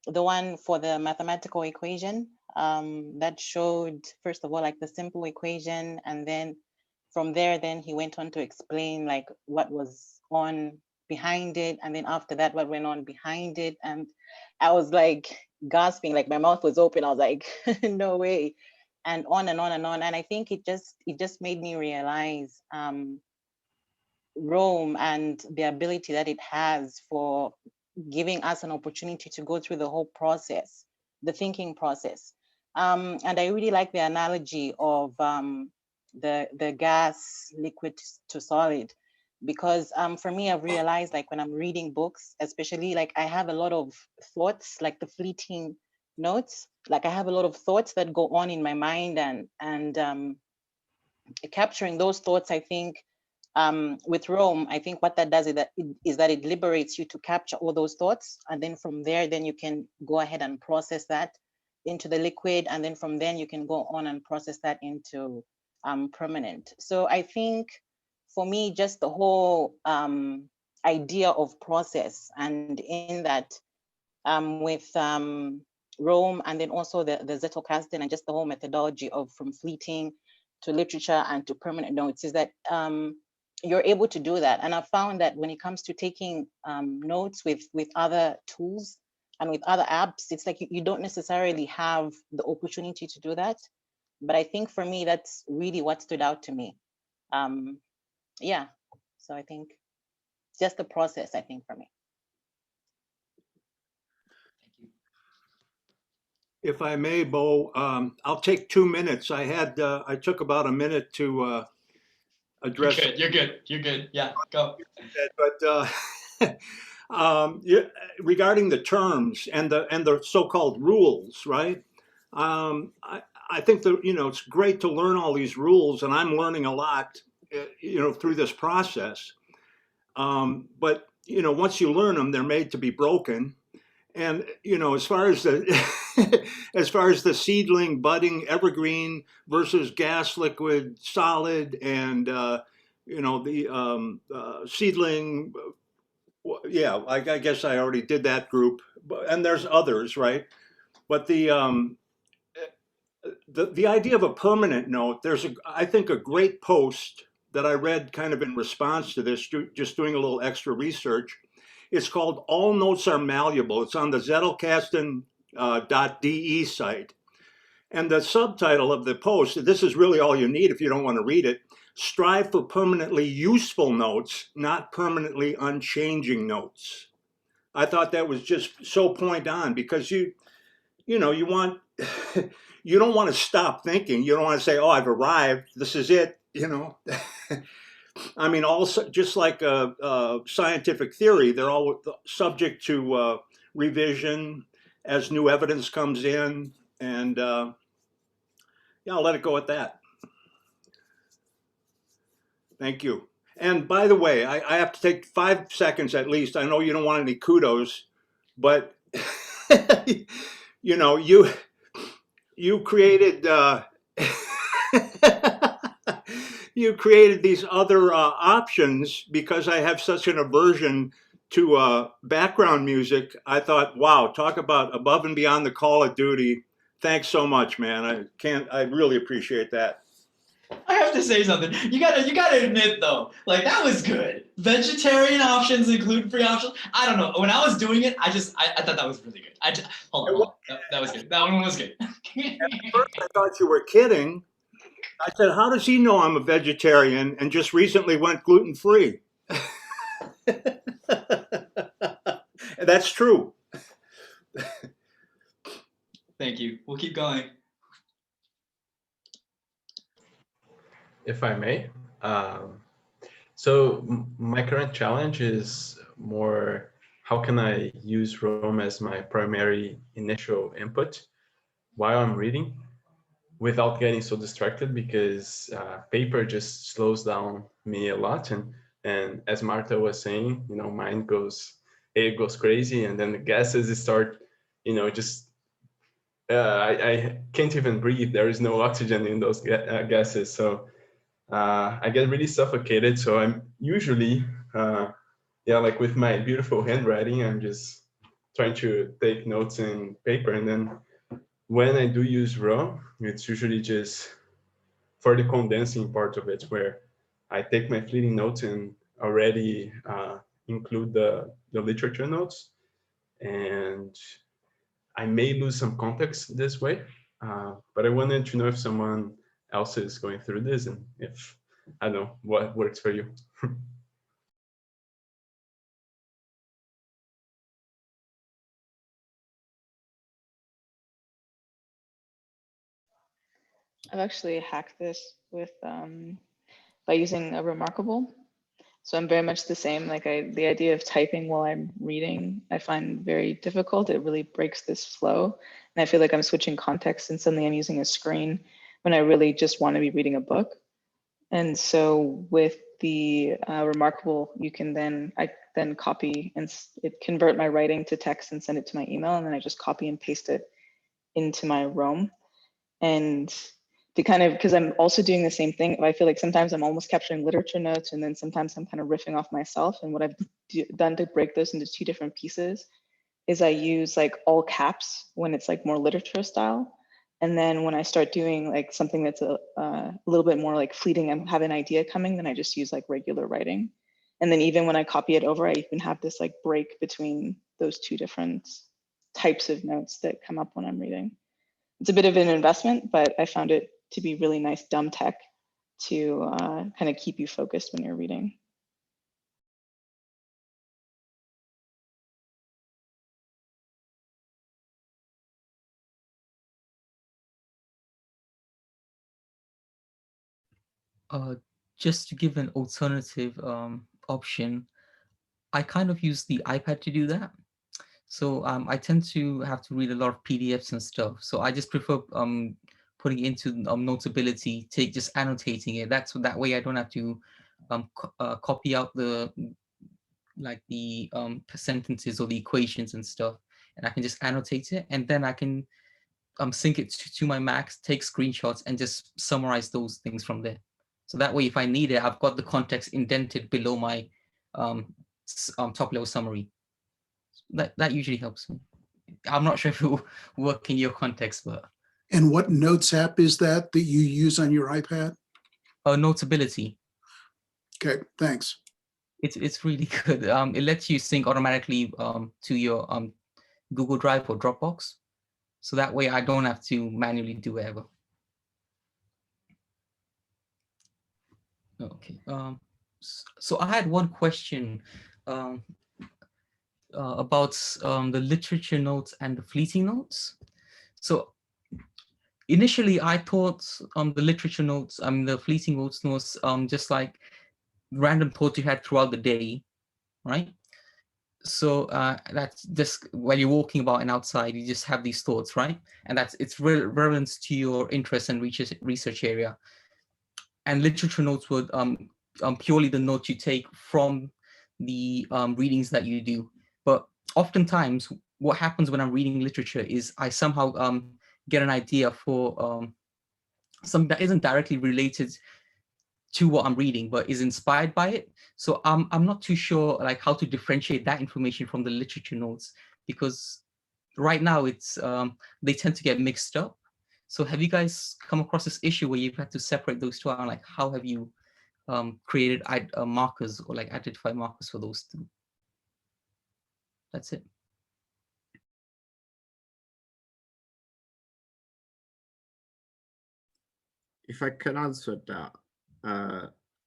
the one for the mathematical equation that showed, first of all, like the simple equation. And then from there, then he went on to explain like what was on behind it, and then after that, what went on behind it. And I was like gasping, like my mouth was open. I was like, no way. And on and on and on. And I think it just made me realize Rome and the ability that it has for giving us an opportunity to go through the whole process, the thinking process. And I really like the analogy of the gas, liquid to solid, because for me, I've realized, like when I'm reading books, especially, like I have a lot of thoughts, like the fleeting notes, like I have a lot of thoughts that go on in my mind, and capturing those thoughts, I think, with Rome, I think what that does is that it liberates you to capture all those thoughts. And then from there, then you can go ahead and process that into the liquid. And then from then you can go on and process that into permanent. So I think for me, just the whole idea of process, and in that with Rome, and then also the Zettelkasten, and just the whole methodology of from fleeting to literature and to permanent notes, is that you're able to do that. And I found that when it comes to taking notes with other tools and with other apps, it's like you don't necessarily have the opportunity to do that. But I think for me, that's really what stood out to me. Yeah, so I think just the process, I think, for me. If I may, Bo, I'll take 2 minutes. I took about a minute to address. You're good. Yeah, go. But yeah, regarding the terms and the so-called rules, right? I think that, it's great to learn all these rules, and I'm learning a lot, through this process. But once you learn them, they're made to be broken. And as far as the seedling, budding, evergreen versus gas, liquid, solid, and the seedling, yeah, I guess I already did that group, and there's others, right? But the idea of a permanent note, I think a great post that I read kind of in response to this, just doing a little extra research. It's called All Notes Are Malleable. It's on the Zettelkasten.de site. And the subtitle of the post, this is really all you need if you don't want to read it: strive for permanently useful notes, not permanently unchanging notes. I thought that was just so point on, because you want, you don't want to stop thinking. You don't want to say, oh, I've arrived, this is it, I mean, also, just like scientific theory, they're all subject to revision as new evidence comes in. And yeah, I'll let it go at that. Thank you. And by the way, I have to take 5 seconds at least. I know you don't want any kudos, but you created you created these other options, because I have such an aversion to background music. I thought, wow, talk about above and beyond the call of duty. Thanks so much, man. I really appreciate that. I have to say something. You gotta admit though, like that was good. Vegetarian options, gluten-free options. I don't know. When I was doing it, I thought that was really good. Hold on. That was good. That one was good. At first, I thought you were kidding. I said, how does he know I'm a vegetarian and just recently went gluten-free? That's true. Thank you. We'll keep going. If I may. So my current challenge is more, how can I use Rome as my primary initial input while I'm reading without getting so distracted, because paper just slows down me a lot. And as Martha was saying, mind goes crazy, and then the gases start, I can't even breathe. There is no oxygen in those gases. So I get really suffocated. So I'm usually, like with my beautiful handwriting, I'm just trying to take notes in paper. And then when I do use Rome, it's usually just for the condensing part of it, where I take my fleeting notes and already include the literature notes, and I may lose some context this way, but I wanted to know if someone else is going through this and if, I don't know, what works for you. I've actually hacked this with by using a Remarkable. So I'm very much the same. Like the idea of typing while I'm reading, I find very difficult. It really breaks this flow. And I feel like I'm switching context and suddenly I'm using a screen when I really just want to be reading a book. And so with the Remarkable, you can then, I then copy and it convert my writing to text and send it to my email. And then I just copy and paste it into my Roam. And to kind of, because I'm also doing the same thing. I feel like sometimes I'm almost capturing literature notes and then sometimes I'm kind of riffing off myself. And what I've done to break those into two different pieces is I use like all caps when it's like more literature style. And then when I start doing like something that's a little bit more like fleeting and have an idea coming, then I just use like regular writing. And then even when I copy it over, I even have this like break between those two different types of notes that come up when I'm reading. It's a bit of an investment, but I found it to be really nice dumb tech to kind of keep you focused when you're reading. Just to give an alternative option, I kind of use the iPad to do that. So I tend to have to read a lot of PDFs and stuff. So I just prefer putting it into Notability, just annotating it. That way I don't have to copy out the sentences or the equations and stuff, and I can just annotate it, and then I can sync it to my Mac, take screenshots, and just summarize those things from there. So that way, if I need it, I've got the context indented below my top level summary. That usually helps me. I'm not sure if it will work in your context, but. And what Notes app is that you use on your iPad? Notability. Okay, thanks. It's really good. It lets you sync automatically to your Google Drive or Dropbox. So that way I don't have to manually do whatever. Okay. So I had one question about the literature notes and the fleeting notes. So initially I thought the literature notes, the fleeting notes was just like random thoughts you had throughout the day, right? So that's just when you're walking about and outside, you just have these thoughts, right? And it's relevant to your interest and research area. And literature notes would purely the notes you take from the readings that you do. But oftentimes, what happens when I'm reading literature is I somehow get an idea for something that isn't directly related to what I'm reading, but is inspired by it. So I'm not too sure like how to differentiate that information from the literature notes, because right now it's they tend to get mixed up. So have you guys come across this issue where you've had to separate those two out? Like how have you created markers or like identified markers for those two? That's it. If I can answer that,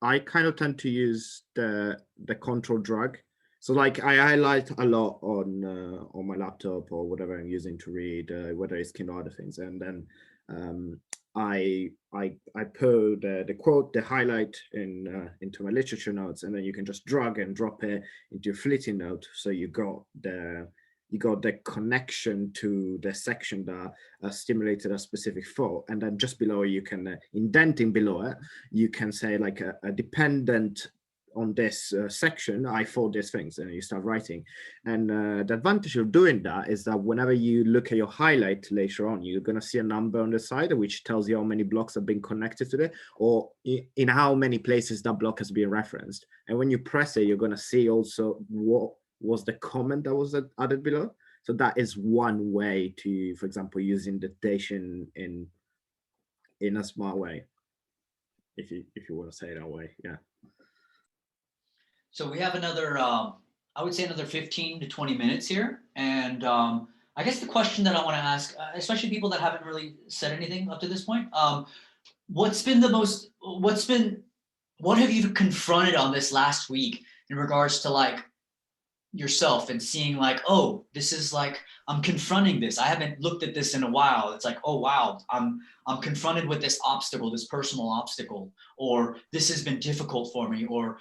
I kind of tend to use the control drag. So like I highlight a lot on my laptop or whatever I'm using to read, whether it's Kindle or other things, and then I put the quote, the highlight into my literature notes, and then you can just drag and drop it into your fleeting note. So you got the connection to the section that stimulated a specific thought, and then just below you can indenting below it, you can say like a dependent on this section, I thought these things, and you start writing. And the advantage of doing that is that whenever you look at your highlight later on, you're going to see a number on the side which tells you how many blocks have been connected to it, or in how many places that block has been referenced. And when you press it, you're going to see also what was the comment that was added below. So that is one way to, for example, use indentation in a smart way, if you want to say it that way. Yeah. So we have another I would say another 15 to 20 minutes here. And I guess the question that I want to ask, especially people that haven't really said anything up to this point, what have you confronted on this last week in regards to like yourself and seeing like, oh, this is like, I'm confronting this. I haven't looked at this in a while. It's like, oh, wow, I'm confronted with this obstacle, this personal obstacle, or this has been difficult for me, or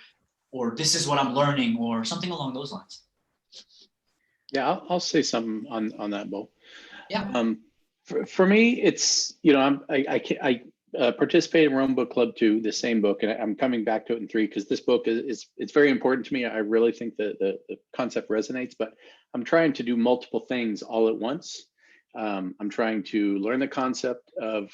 this is what I'm learning, or something along those lines. Yeah, I'll say something on that, Bo. Yeah. For me, it's, you know, I participate in Rome Book Club 2, the same book, and I'm coming back to it in 3 because this book it's very important to me. I really think that the concept resonates, but I'm trying to do multiple things all at once. I'm trying to learn the concept of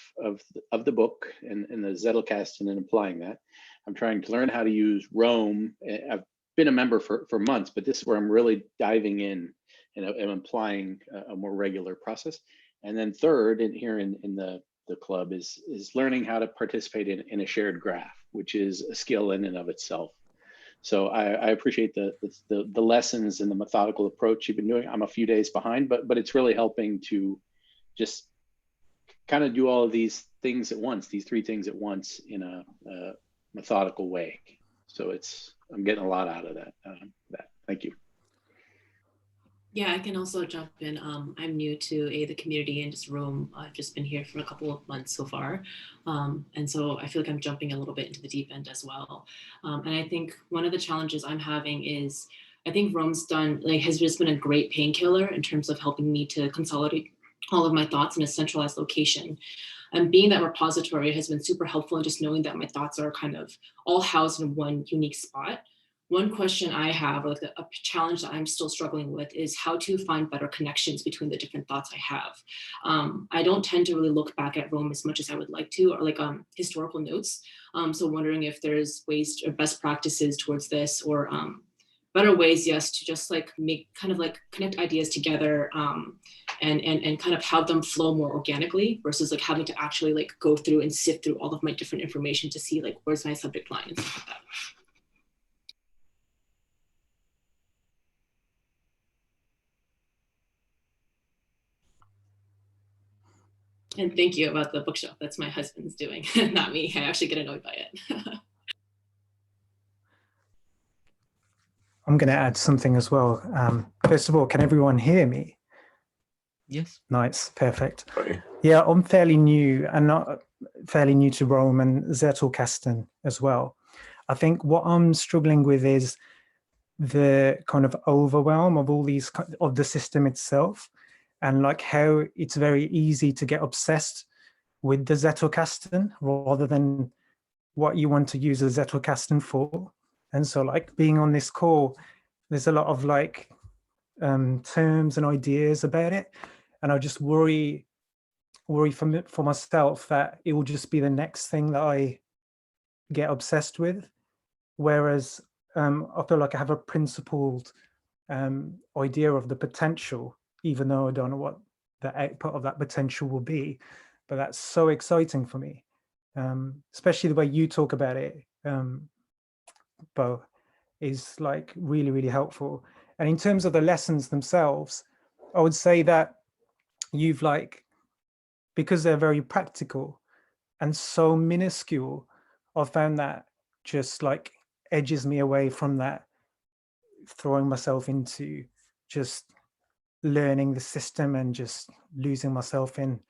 the book and the Zettelkasten and applying that. I'm trying to learn how to use Rome. I've been a member for months, but this is where I'm really diving in and applying a more regular process. And then third, here in the club is learning how to participate in a shared graph, which is a skill in and of itself. So I appreciate the lessons and the methodical approach you've been doing. I'm a few days behind, but it's really helping to just kind of do all of these things at once, these 3 things at once in a methodical way. So I'm getting a lot out of that. Thank you. Yeah, I can also jump in. I'm new to the community and just Rome. I've just been here for a couple of months so far. And so I feel like I'm jumping a little bit into the deep end as well. And I think one of the challenges I'm having is, I think Rome's has just been a great painkiller in terms of helping me to consolidate all of my thoughts in a centralized location. And being that repository has been super helpful in just knowing that my thoughts are kind of all housed in one unique spot. One question I have, or like a challenge that I'm still struggling with, is how to find better connections between the different thoughts I have. I don't tend to really look back at Rome as much as I would like to, or like historical notes. So wondering if there's ways or best practices towards this, or better ways, yes, to just like connect ideas together and kind of have them flow more organically versus like having to actually like go through and sift through all of my different information to see like where's my subject line and stuff like that. And thank you about the bookshelf. That's my husband's doing, not me. I actually get annoyed by it. I'm going to add something as well. First of all, can everyone hear me? Yes. Nice, perfect. Yeah, I'm fairly new and not fairly new to Rome and Zettelkasten as well. I think what I'm struggling with is the kind of overwhelm of all these, of the system itself, and like how it's very easy to get obsessed with the Zettelkasten rather than what you want to use a Zettelkasten for. And so like being on this call, there's a lot of like terms and ideas about it. And I just worry for myself that it will just be the next thing that I get obsessed with. Whereas I feel like I have a principled idea of the potential, even though I don't know what the output of that potential will be. But that's so exciting for me, especially the way you talk about it, Bo, is like really, really helpful. And in terms of the lessons themselves, I would say that you've like, because they're very practical and so minuscule, I've found that just like edges me away from that, throwing myself into just learning the system and just losing myself in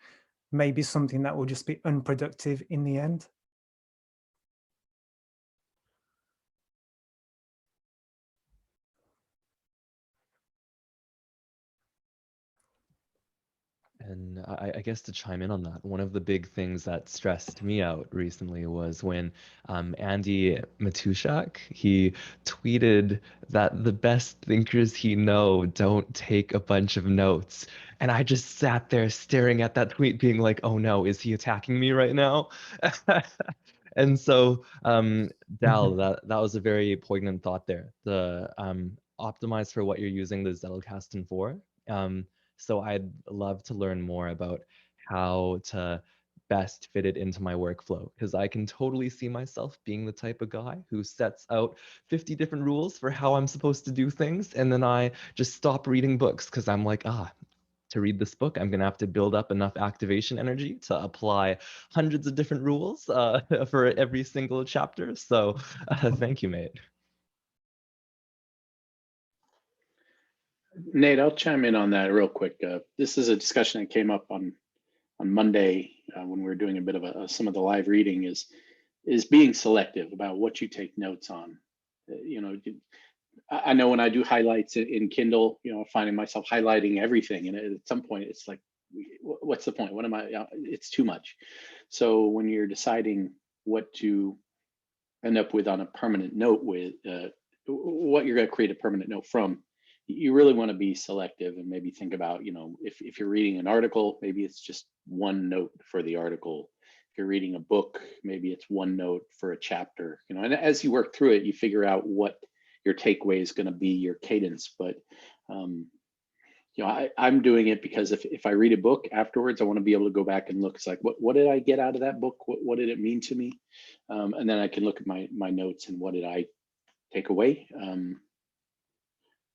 maybe something that will just be unproductive in the end. And I guess to chime in on that, one of the big things that stressed me out recently was when Andy Matushak, he tweeted that the best thinkers he know don't take a bunch of notes. And I just sat there staring at that tweet being like, oh no, is he attacking me right now? And so, Dal, that was a very poignant thought there. The optimize for what you're using the Zettelkasten for. So I'd love to learn more about how to best fitted into my workflow, because I can totally see myself being the type of guy who sets out 50 different rules for how I'm supposed to do things, and then I just stop reading books because I'm like, to read this book, I'm going to have to build up enough activation energy to apply hundreds of different rules for every single chapter. So thank you, mate. Nate, I'll chime in on that real quick. This is a discussion that came up on Monday when we were doing a bit of some of the live reading, is being selective about what you take notes on. You know, I know when I do highlights in Kindle, you know, finding myself highlighting everything, and at some point it's like, what's the point? What am I? It's too much. So when you're deciding what to end up with on a permanent note with, what you're going to create a permanent note from, you really want to be selective and maybe think about, you know, if you're reading an article, maybe it's just one note for the article. If you're reading a book, maybe it's one note for a chapter, you know, and as you work through it, you figure out what your takeaway is going to be, your cadence. But, you know, I'm doing it because if I read a book afterwards, I want to be able to go back and look. It's like, what did I get out of that book? What did it mean to me? And then I can look at my notes and what did I take away?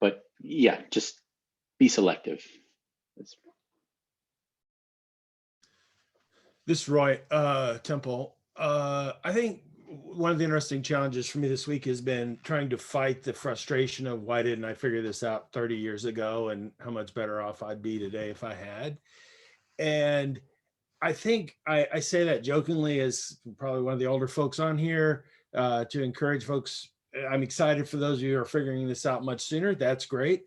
But yeah, just be selective. This is Roy Temple. I think one of the interesting challenges for me this week has been trying to fight the frustration of why didn't I figure this out 30 years ago, and how much better off I'd be today if I had. And I think I say that jokingly as probably one of the older folks on here, to encourage folks. I'm excited for those of you who are figuring this out much sooner. That's great.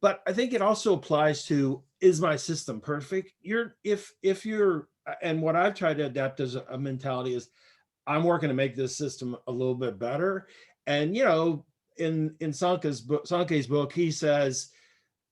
But I think it also applies to, is my system perfect? If you're, and what I've tried to adapt as a mentality is, I'm working to make this system a little bit better. And, you know, in Sanke's book, he says,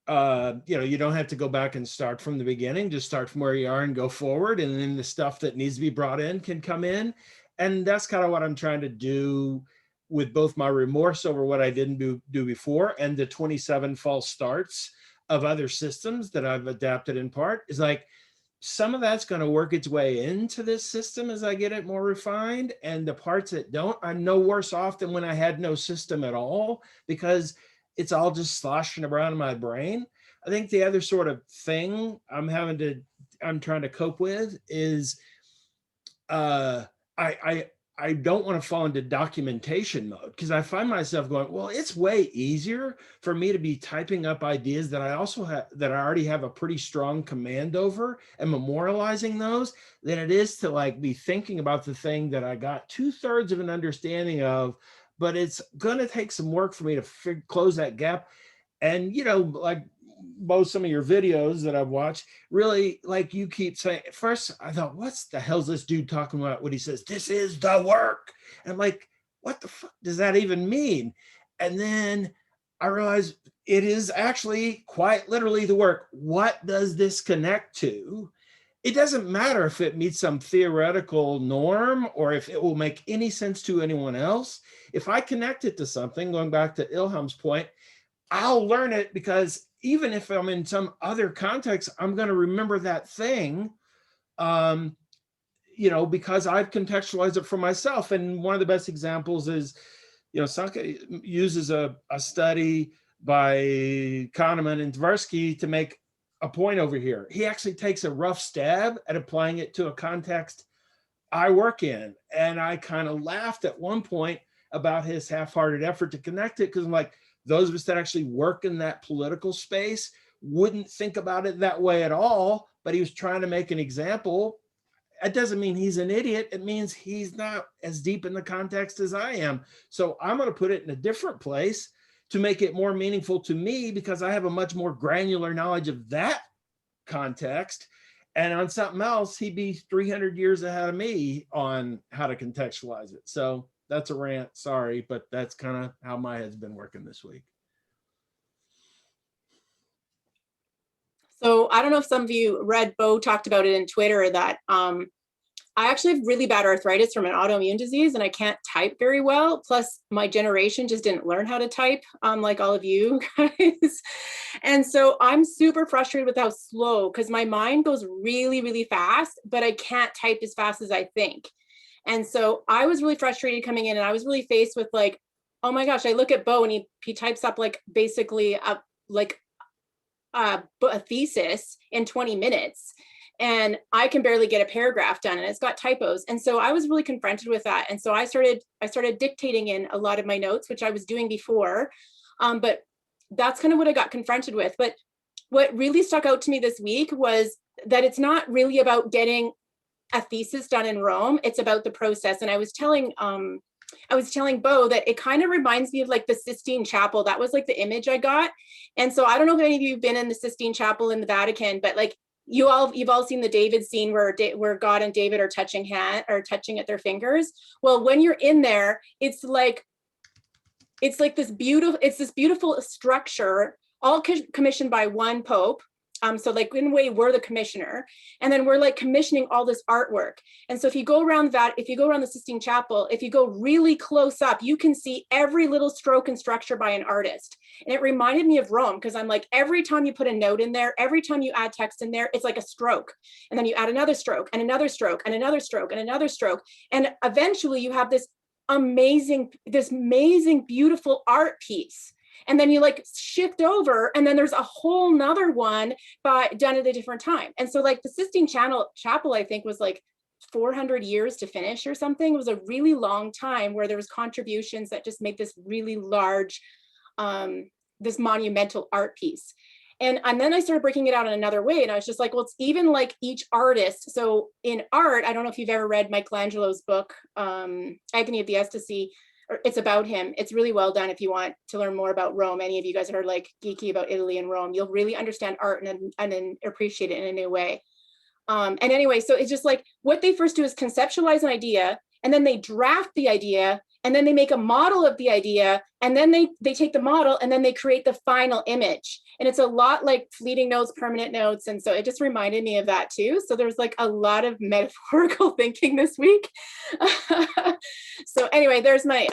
you know, you don't have to go back and start from the beginning, just start from where you are and go forward. And then the stuff that needs to be brought in can come in. And that's kind of what I'm trying to do with both my remorse over what I didn't do before and the 27 false starts of other systems that I've adapted in part, is like, some of that's going to work its way into this system as I get it more refined. And the parts that don't, I'm no worse off than when I had no system at all, because it's all just sloshing around in my brain. I think the other sort of thing I'm trying to cope with is I don't want to fall into documentation mode, because I find myself going, well, it's way easier for me to be typing up ideas that I already have a pretty strong command over and memorializing those, than it is to like be thinking about the thing that I got 2/3 of an understanding of, but it's going to take some work for me to close that gap. And, you know, like both some of your videos that I've watched, really, like you keep saying, at first I thought, what's the hell's this dude talking about when he says, this is the work? And I'm like, what the fuck does that even mean? And then I realized it is actually quite literally the work. What does this connect to? It doesn't matter if it meets some theoretical norm or if it will make any sense to anyone else. If I connect it to something, going back to Ilham's point, I'll learn it, because even if I'm in some other context, I'm going to remember that thing, you know, because I've contextualized it for myself. And one of the best examples is, you know, Sanke uses a study by Kahneman and Tversky to make a point over here. He actually takes a rough stab at applying it to a context I work in. And I kind of laughed at one point about his half-hearted effort to connect it, because I'm like, those of us that actually work in that political space wouldn't think about it that way at all, but he was trying to make an example. It doesn't mean he's an idiot. It means he's not as deep in the context as I am. So I'm going to put it in a different place to make it more meaningful to me, because I have a much more granular knowledge of that context. And on something else, he'd be 300 years ahead of me on how to contextualize it. So that's a rant, sorry, but that's kind of how my head's been working this week. So I don't know if some of you read, Bo talked about it in Twitter, that I actually have really bad arthritis from an autoimmune disease, and I can't type very well. Plus, my generation just didn't learn how to type, like all of you guys. And so I'm super frustrated with how slow, because my mind goes really, really fast, but I can't type as fast as I think. And so I was really frustrated coming in, and I was really faced with like, oh my gosh, I look at Bo and he types up like basically a thesis in 20 minutes. And I can barely get a paragraph done, and it's got typos. And so I was really confronted with that. And so I started dictating in a lot of my notes, which I was doing before. But that's kind of what I got confronted with. But what really stuck out to me this week was that it's not really about getting a thesis done in Rome. It's about the process. And I was telling Bo that it kind of reminds me of like the Sistine Chapel. That was like the image I got. And so I don't know if any of you have been in the Sistine Chapel in the Vatican, but like you've all seen the David scene where God and David are touching at their fingers. Well, when you're in there, it's this beautiful structure, all commissioned by one pope. So like in a way, we're the commissioner, and then we're like commissioning all this artwork. And so if you go around the Sistine Chapel, if you go really close up, you can see every little stroke and structure by an artist. And it reminded me of Rome, because I'm like, every time you put a note in there, every time you add text in there, it's like a stroke. And then you add another stroke and another stroke and another stroke and another stroke. And eventually you have this amazing, beautiful art piece. And then you like shift over, and then there's a whole nother one done at a different time. And so like the Sistine Chapel, I think was like 400 years to finish or something. It was a really long time where there was contributions that just made this really large, this monumental art piece. And then I started breaking it out in another way. And I was just like, well, it's even like each artist. So in art, I don't know if you've ever read Michelangelo's book, Agony of the Ecstasy. It's about him. It's really well done. If you want to learn more about Rome, any of you guys that are like geeky about Italy and Rome, you'll really understand art and then appreciate it in a new way. And anyway, so it's just like what they first do is conceptualize an idea, and then they draft the idea, and then they make a model of the idea, and then they take the model and then they create the final image. And it's a lot like fleeting notes, permanent notes. And so it just reminded me of that too. So there's like a lot of metaphorical thinking this week. So anyway, there's my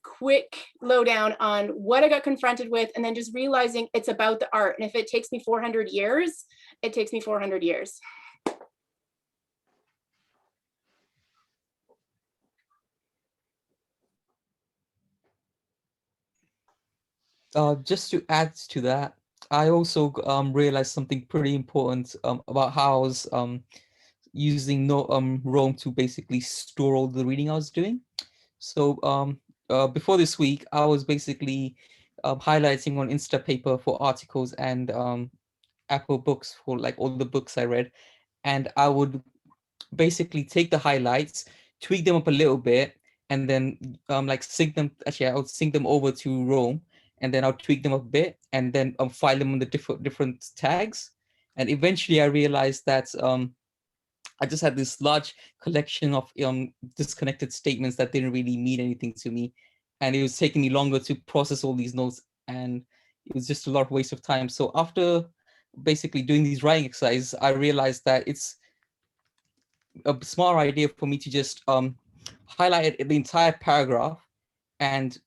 quick lowdown on what I got confronted with, and then just realizing it's about the art. And if it takes me 400 years, it takes me 400 years. Just to add to that, I also realized something pretty important about how I was using Rome to basically store all the reading I was doing. So before this week, I was basically highlighting on Instapaper for articles and Apple Books for like all the books I read. And I would basically take the highlights, tweak them up a little bit, and then like sync them. Actually, I would sync them over to Rome, and then I'll tweak them a bit, and then file them on the different tags. And eventually I realized that I just had this large collection of disconnected statements that didn't really mean anything to me. And it was taking me longer to process all these notes, and it was just a lot of waste of time. So after basically doing these writing exercises, I realized that it's a smart idea for me to just highlight the entire paragraph, and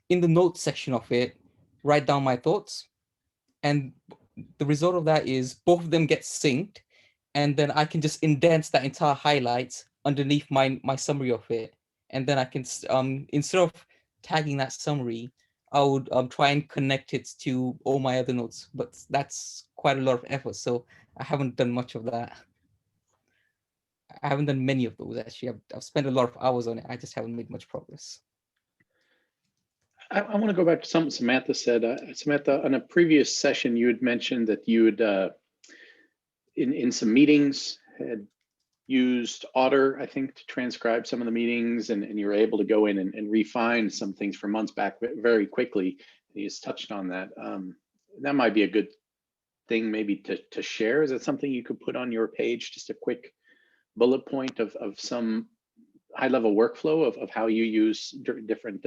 in the notes section of it, write down my thoughts. And the result of that is both of them get synced, and then I can just indent that entire highlight underneath my summary of it. And then I can, instead of tagging that summary, I would try and connect it to all my other notes. But that's quite a lot of effort, so I haven't done much of that. I haven't done many of those, actually. I've spent a lot of hours on it. I just haven't made much progress. I want to go back to something Samantha said. Samantha, on a previous session, you had mentioned that you had, in some meetings, had used Otter, I think, to transcribe some of the meetings, and you were able to go in and refine some things from months back very quickly. You just touched on that. That might be a good thing maybe to share. Is that something you could put on your page, just a quick bullet point of some high-level workflow of how you use different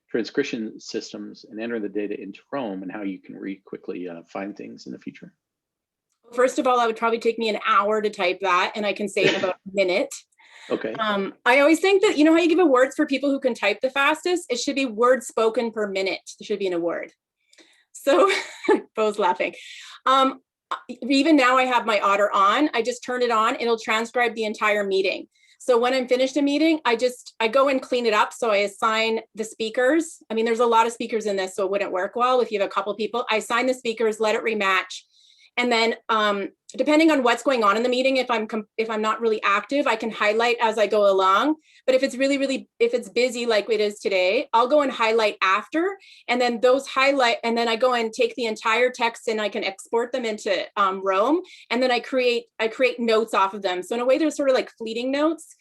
transcription systems and enter the data into Rome, and how you can quickly find things in the future? First of all, it would probably take me an hour to type that, and I can say in about a minute. Okay. I always think that, you know how you give awards for people who can type the fastest? It should be words spoken per minute. There should be an award. So, Bo's laughing. Even now I have my otter on. I just turn it on. It'll transcribe the entire meeting. So when I'm finished a meeting, I go and clean it up. So I assign the speakers. I mean, there's a lot of speakers in this, so it wouldn't work well if you have a couple people. I assign the speakers, let it rematch. And then depending on what's going on in the meeting, if I'm not really active, I can highlight as I go along. But if it's if it's busy like it is today, I'll go and highlight after. And then and then I go and take the entire text and I can export them into Rome. And then I create notes off of them. So in a way, they're sort of like fleeting notes.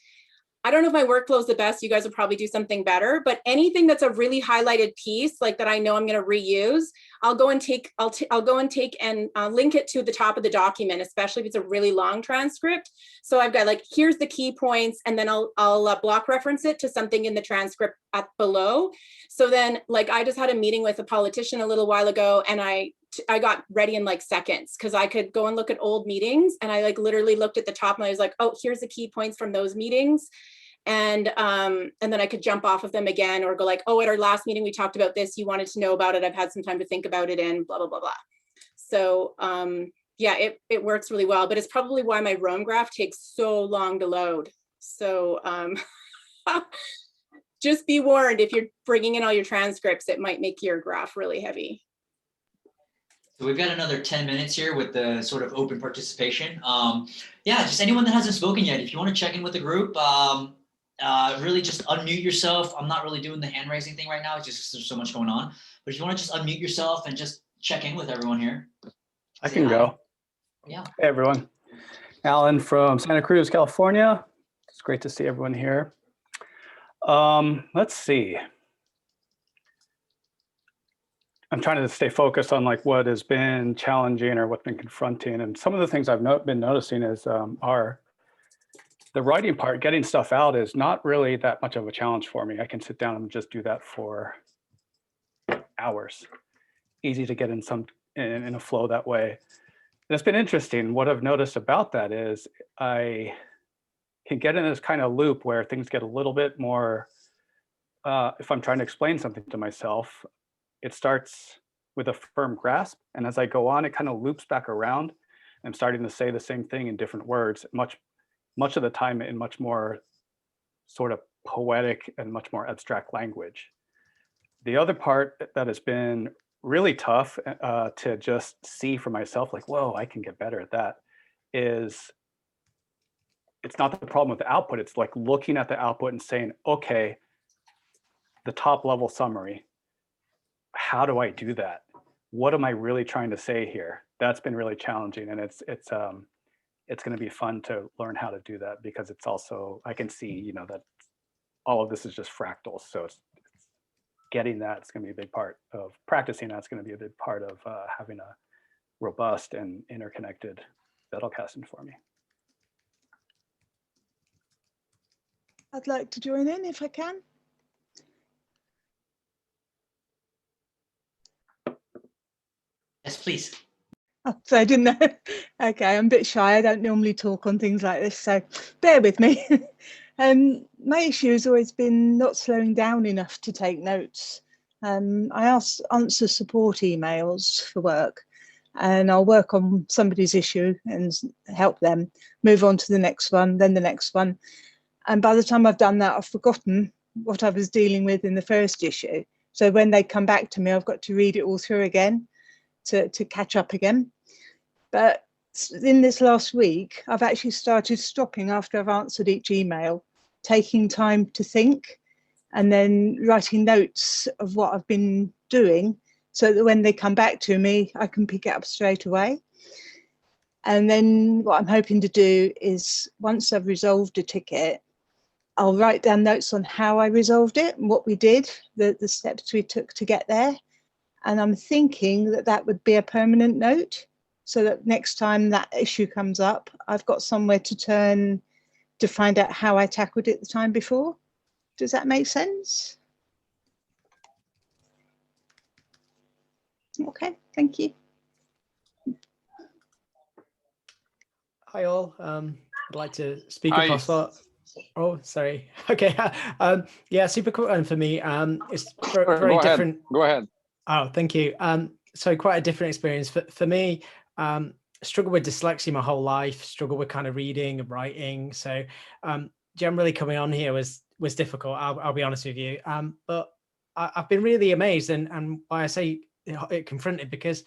I don't know if my workflow is the best. You guys will probably do something better, but anything that's a really highlighted piece, like that I know I'm going to reuse, I'll go and take and link it to the top of the document, especially if it's a really long transcript. So I've got like, here's the key points, and then I'll block reference it to something in the transcript below. So then, like, I just had a meeting with a politician a little while ago, and I got ready in like seconds because I could go and look at old meetings, and I like literally looked at the top and I was like, oh, here's the key points from those meetings. And then I could jump off of them again, or go like, oh, at our last meeting, we talked about this. You wanted to know about it. I've had some time to think about it, and blah, blah, blah, blah. So yeah, it works really well, but it's probably why my Rome graph takes so long to load. So just be warned, if you're bringing in all your transcripts, it might make your graph really heavy. So we've got another 10 minutes here with the sort of open participation. Yeah, just anyone that hasn't spoken yet, if you want to check in with the group, really just unmute yourself. I'm not really doing the hand raising thing right now. It's just there's so much going on. But if you want to just unmute yourself and just check in with everyone here. I can go. Yeah. Hey, everyone. Alan from Santa Cruz, California. It's great to see everyone here. Let's see. I'm trying to stay focused on like what has been challenging or what's been confronting. And some of the things I've been noticing is the writing part, getting stuff out is not really that much of a challenge for me. I can sit down and just do that for hours. Easy to get in a flow that way. And it's been interesting. What I've noticed about that is I can get in this kind of loop where things get a little bit more, if I'm trying to explain something to myself, it starts with a firm grasp. And as I go on, it kind of loops back around. I'm starting to say the same thing in different words, much of the time in much more sort of poetic and much more abstract language. The other part that has been really tough to just see for myself, like, whoa, I can get better at that, is it's not the problem with the output. It's like looking at the output and saying, okay, the top level summary, how do I do that? What am I really trying to say here? That's been really challenging, and it's going to be fun to learn how to do that, because it's also, I can see, you know, that all of this is just fractals. So it's getting that, it's going to be a big part of practicing. That's going to be a big part of having a robust and interconnected Zettelkasten for me. I'd like to join in if I can. Yes, please. Oh, so I didn't know. Okay, I'm a bit shy. I don't normally talk on things like this, so bear with me. My issue has always been not slowing down enough to take notes. I answer support emails for work, and I'll work on somebody's issue and help them move on to the next one, then the next one. And by the time I've done that, I've forgotten what I was dealing with in the first issue. So when they come back to me, I've got to read it all through again to catch up again. But in this last week, I've actually started stopping after I've answered each email, taking time to think, and then writing notes of what I've been doing, so that when they come back to me, I can pick it up straight away. And then what I'm hoping to do is, once I've resolved a ticket, I'll write down notes on how I resolved it and what we did, the steps we took to get there. And I'm thinking that that would be a permanent note, so that next time that issue comes up, I've got somewhere to turn to find out how I tackled it the time before. Does that make sense? Okay, thank you. Hi all. I'd like to speak Hi. across that. Oh, sorry. Okay. Yeah, super cool one for me. It's Sorry, very go ahead. different. Go ahead. Oh, thank you. So quite a different experience for me. Struggled with dyslexia my whole life. Struggled with kind of reading and writing. So generally coming on here was difficult. I'll be honest with you. But I've been really amazed, and why I say it confronted, because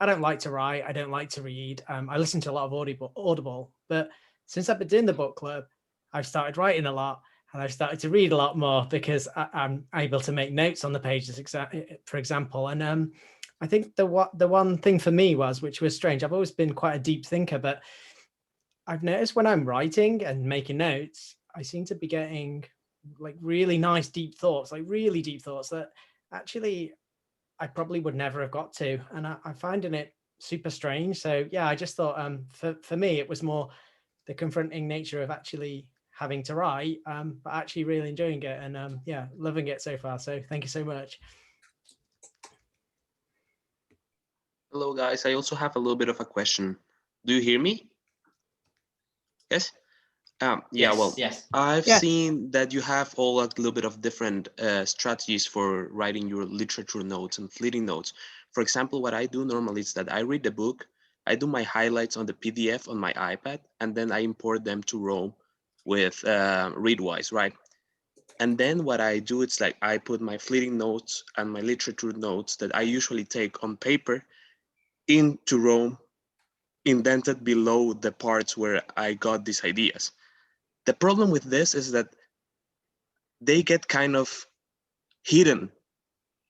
I don't like to write. I don't like to read. I listen to a lot of Audible, but since I've been doing the book club, I've started writing a lot, and I've started to read a lot more because I'm able to make notes on the pages, for example. And I think the one thing for me which was strange, I've always been quite a deep thinker, but I've noticed when I'm writing and making notes, I seem to be getting like really nice deep thoughts, like really deep thoughts that actually I probably would never have got to. And I'm finding it super strange. So yeah, I just thought for me, it was more the confronting nature of actually having to write, but actually really enjoying it, and yeah, loving it so far. So thank you so much. Hello, guys. I also have a little bit of a question. Do you hear me? Yes? Yeah, Yes, well, yes. I've Yes. seen that you have all a little bit of different strategies for writing your literature notes and fleeting notes. For example, what I do normally is that I read the book, I do my highlights on the PDF on my iPad, and then I import them to Rome with Readwise, right? And then what I do, it's like I put my fleeting notes and my literature notes that I usually take on paper into Rome, indented below the parts where I got these ideas. The problem with this is that they get kind of hidden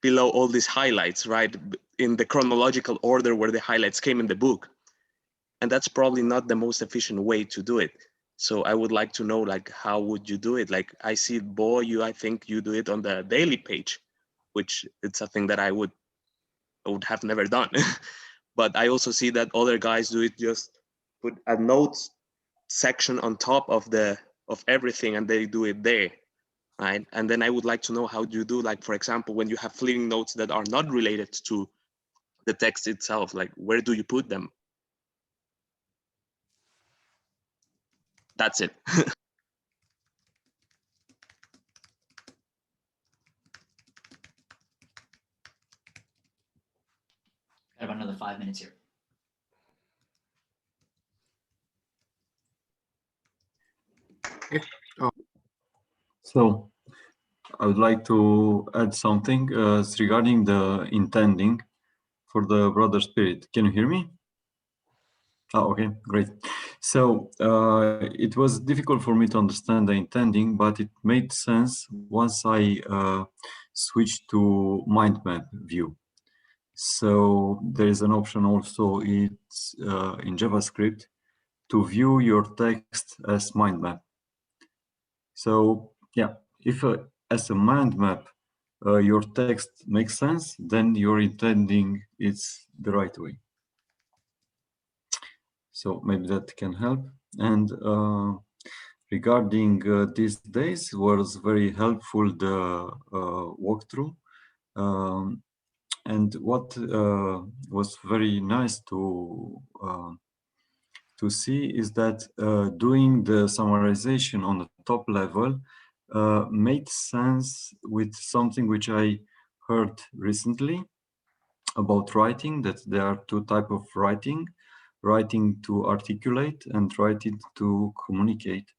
below all these highlights, right? In the chronological order where the highlights came in the book. And that's probably not the most efficient way to do it. So I would like to know, like, how would you do it? Like, I see, Bo, I think you do it on the daily page, which it's a thing that I would have never done. But I also see that other guys do it, just put a notes section on top of everything, and they do it there, right? And then I would like to know how you do, like, for example, when you have fleeting notes that are not related to the text itself, like, where do you put them? That's it. Got about another 5 minutes here. So I would like to add something regarding the intending for the broader spirit. Can you hear me? Oh, okay, great. So it was difficult for me to understand the intending, but it made sense once I switched to mind map view. So there is an option also, it's in JavaScript, to view your text as mind map. So yeah, if as a mind map your text makes sense, then your intending is the right way. So maybe that can help. And regarding these days, was very helpful the walkthrough. And what was very nice to see is that doing the summarization on the top level made sense with something which I heard recently about writing, that there are two types of writing to articulate and writing to communicate.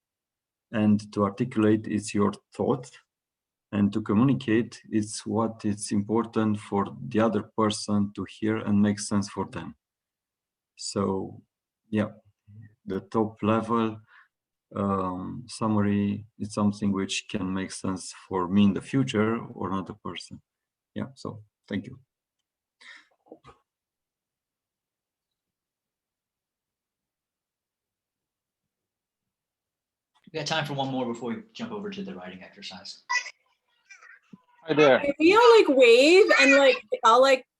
And to articulate is your thought, and to communicate it's what it's important for the other person to hear and make sense for them. So yeah, the top level summary is something which can make sense for me in the future or another person. Yeah, so thank you. We got time for one more before we jump over to the writing exercise. Hi there. Can we all like wave and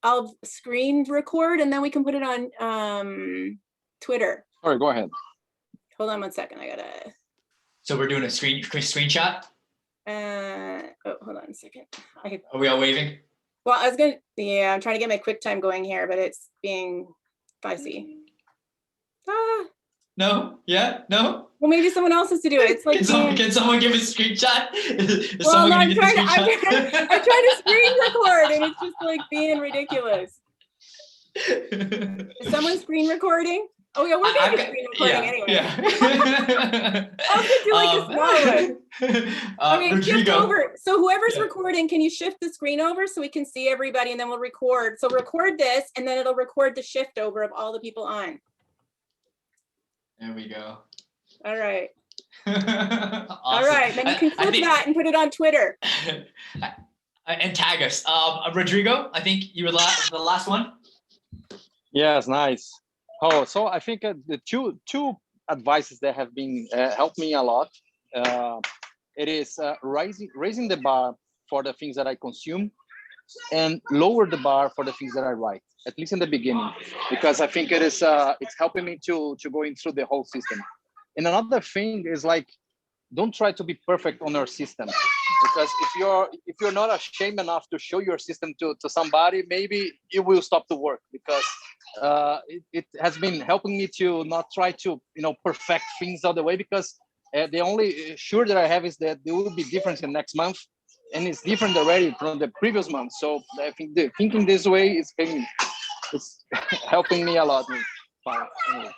I'll screen record and then we can put it on Twitter. Sorry, go ahead. Hold on one second. I gotta. So we're doing a screenshot? Oh, hold on a second. Are we all waving? Well, I'm trying to get my QuickTime going here, but it's being fuzzy. Ah. No? Yeah? No? Well, maybe someone else has to do it. It's like Can someone give a screenshot? Is well, someone no, gonna I'm get the trying to screenshot? I'm trying to screen record, and it's just like being ridiculous. Is someone screen recording? Oh yeah, we're gonna be screen recording anyway. Yeah. I'll just do like a smaller one. Okay, shift Rodrigo. over. So whoever's recording, can you shift the screen over so we can see everybody, and then we'll record. So record this, and then it'll record the shift over of all the people on. There we go. All right. Awesome. All right, then you can clip that and put it on Twitter. And tag us. Rodrigo, I think you were the last one. Yes, nice. Oh, so I think the two advices that have been helped me a lot. It is raising the bar for the things that I consume, and lower the bar for the things that I write, at least in the beginning, because I think it is it's helping me to going through the whole system. And another thing is like, don't try to be perfect on your system, because if you're not ashamed enough to show your system to somebody, maybe it will stop to work, because it has been helping me to not try to perfect things all the way, because the only sure that I have is that there will be difference in next month, and it's different already from the previous month. So I think thinking this way is it's helping me a lot. Anyway.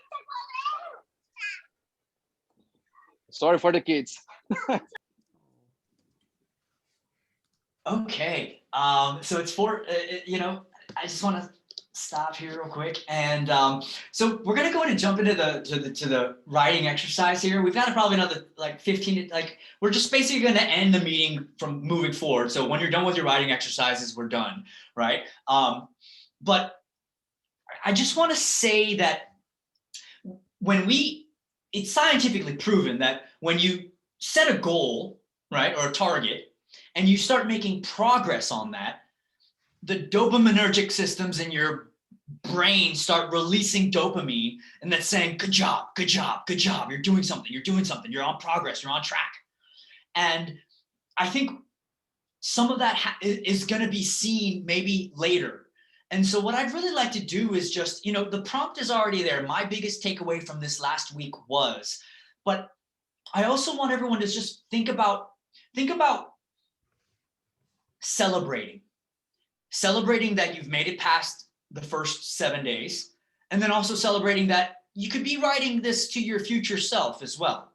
Sorry for the kids. Okay. So it's I just want to stop here real quick, and so we're gonna go ahead and jump into the writing exercise here. We've got probably another like 15. Like we're just basically gonna end the meeting from moving forward. So when you're done with your writing exercises, we're done, right? But I just want to say that it's scientifically proven that when you set a goal, right, or a target, and you start making progress on that, the dopaminergic systems in your brain start releasing dopamine, and that's saying, good job, good job, good job. You're doing something, you're on progress, you're on track. And I think some of that is going to be seen maybe later. And so what I'd really like to do is just, the prompt is already there. My biggest takeaway from this last week was, but I also want everyone to just think about celebrating that you've made it past the first 7 days, and then also celebrating that you could be writing this to your future self as well.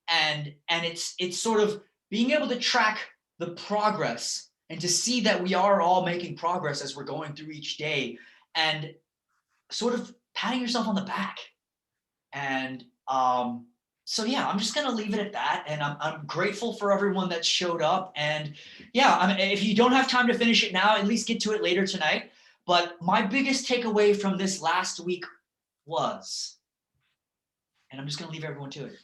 And it's sort of being able to track the progress and to see that we are all making progress as we're going through each day, and sort of patting yourself on the back. And so yeah, I'm just gonna leave it at that, and I'm grateful for everyone that showed up. And yeah, if you don't have time to finish it now, at least get to it later tonight. But my biggest takeaway from this last week was, and I'm just gonna leave everyone to it.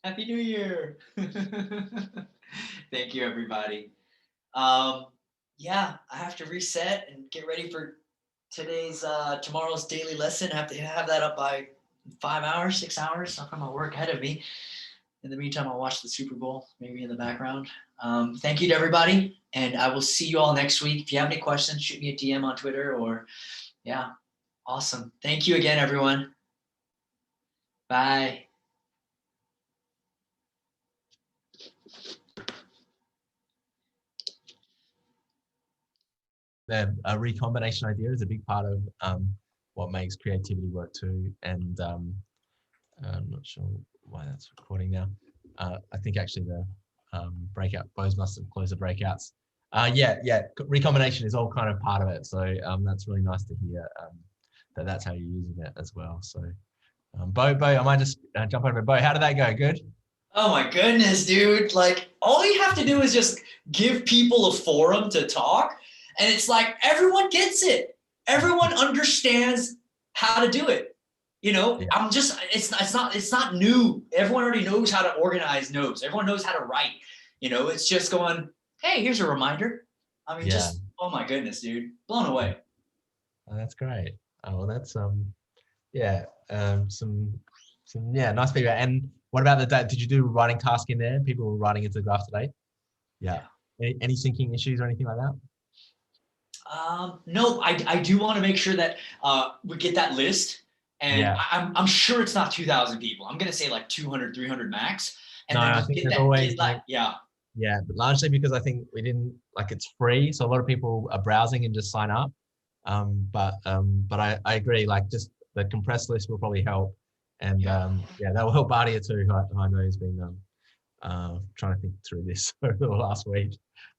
Happy New Year. Thank you, everybody. Yeah, I have to reset and get ready for tomorrow's daily lesson. I have to have that up by 5 hours, 6 hours. So I'm gonna work ahead of me. In the meantime, I'll watch the Super Bowl maybe in the background. Thank you to everybody, and I will see you all next week. If you have any questions, shoot me a DM on Twitter or, yeah, awesome. Thank you again, everyone. Bye. The recombination idea is a big part of what makes creativity work too. And I'm not sure why that's recording now. I think actually the breakout, Bose must have closed the breakouts. Yeah, recombination is all kind of part of it. So that's really nice to hear that that's how you're using it as well. So Bo, I might just jump over. Bo, how did that go? Good? Oh my goodness, dude. Like, all you have to do is just give people a forum to talk. And it's like, everyone gets it. Everyone understands how to do it. You know, yeah. It's not new. Everyone already knows how to organize notes. Everyone knows how to write. You know, it's just going, hey, here's a reminder. I mean, just, oh my goodness, dude, blown away. Oh, that's great. Oh, well, that's some nice feedback. And what about the date? Did you do a writing task in there? People were writing into the graph today. Yeah. Any syncing issues or anything like that? No, I do want to make sure that we get that list. And I'm sure it's not 2,000 people. I'm going to say like 200, 300 max. And no, then I think there's always yeah, but largely because I think we didn't, like, it's free. So a lot of people are browsing and just sign up. But I agree, like, just the compressed list will probably help. And that will help Bardia too, who I know has been trying to think through this over the last week.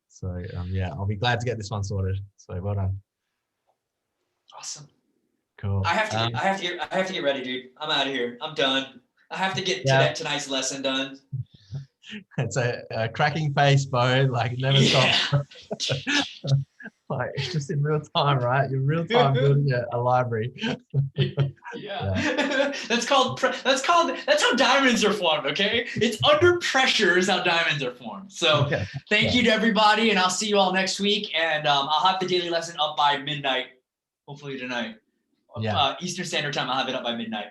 So I'll be glad to get this one sorted. So well done. Awesome. Cool. I have to get ready, dude. I'm out of here. I'm done. I have to get tonight's lesson done. It's a cracking face, Bo. Like, it never stops. Like, it's just in real time, right? You're real time building a library. Yeah. That's how diamonds are formed. Okay, it's under pressure is how diamonds are formed. So thank you to everybody, and I'll see you all next week. And I'll have the daily lesson up by midnight, hopefully tonight. Eastern Standard Time. I'll have it up by midnight.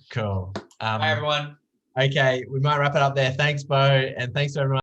Cool. Bye, everyone. Okay, we might wrap it up there. Thanks, Bo, and thanks to everyone.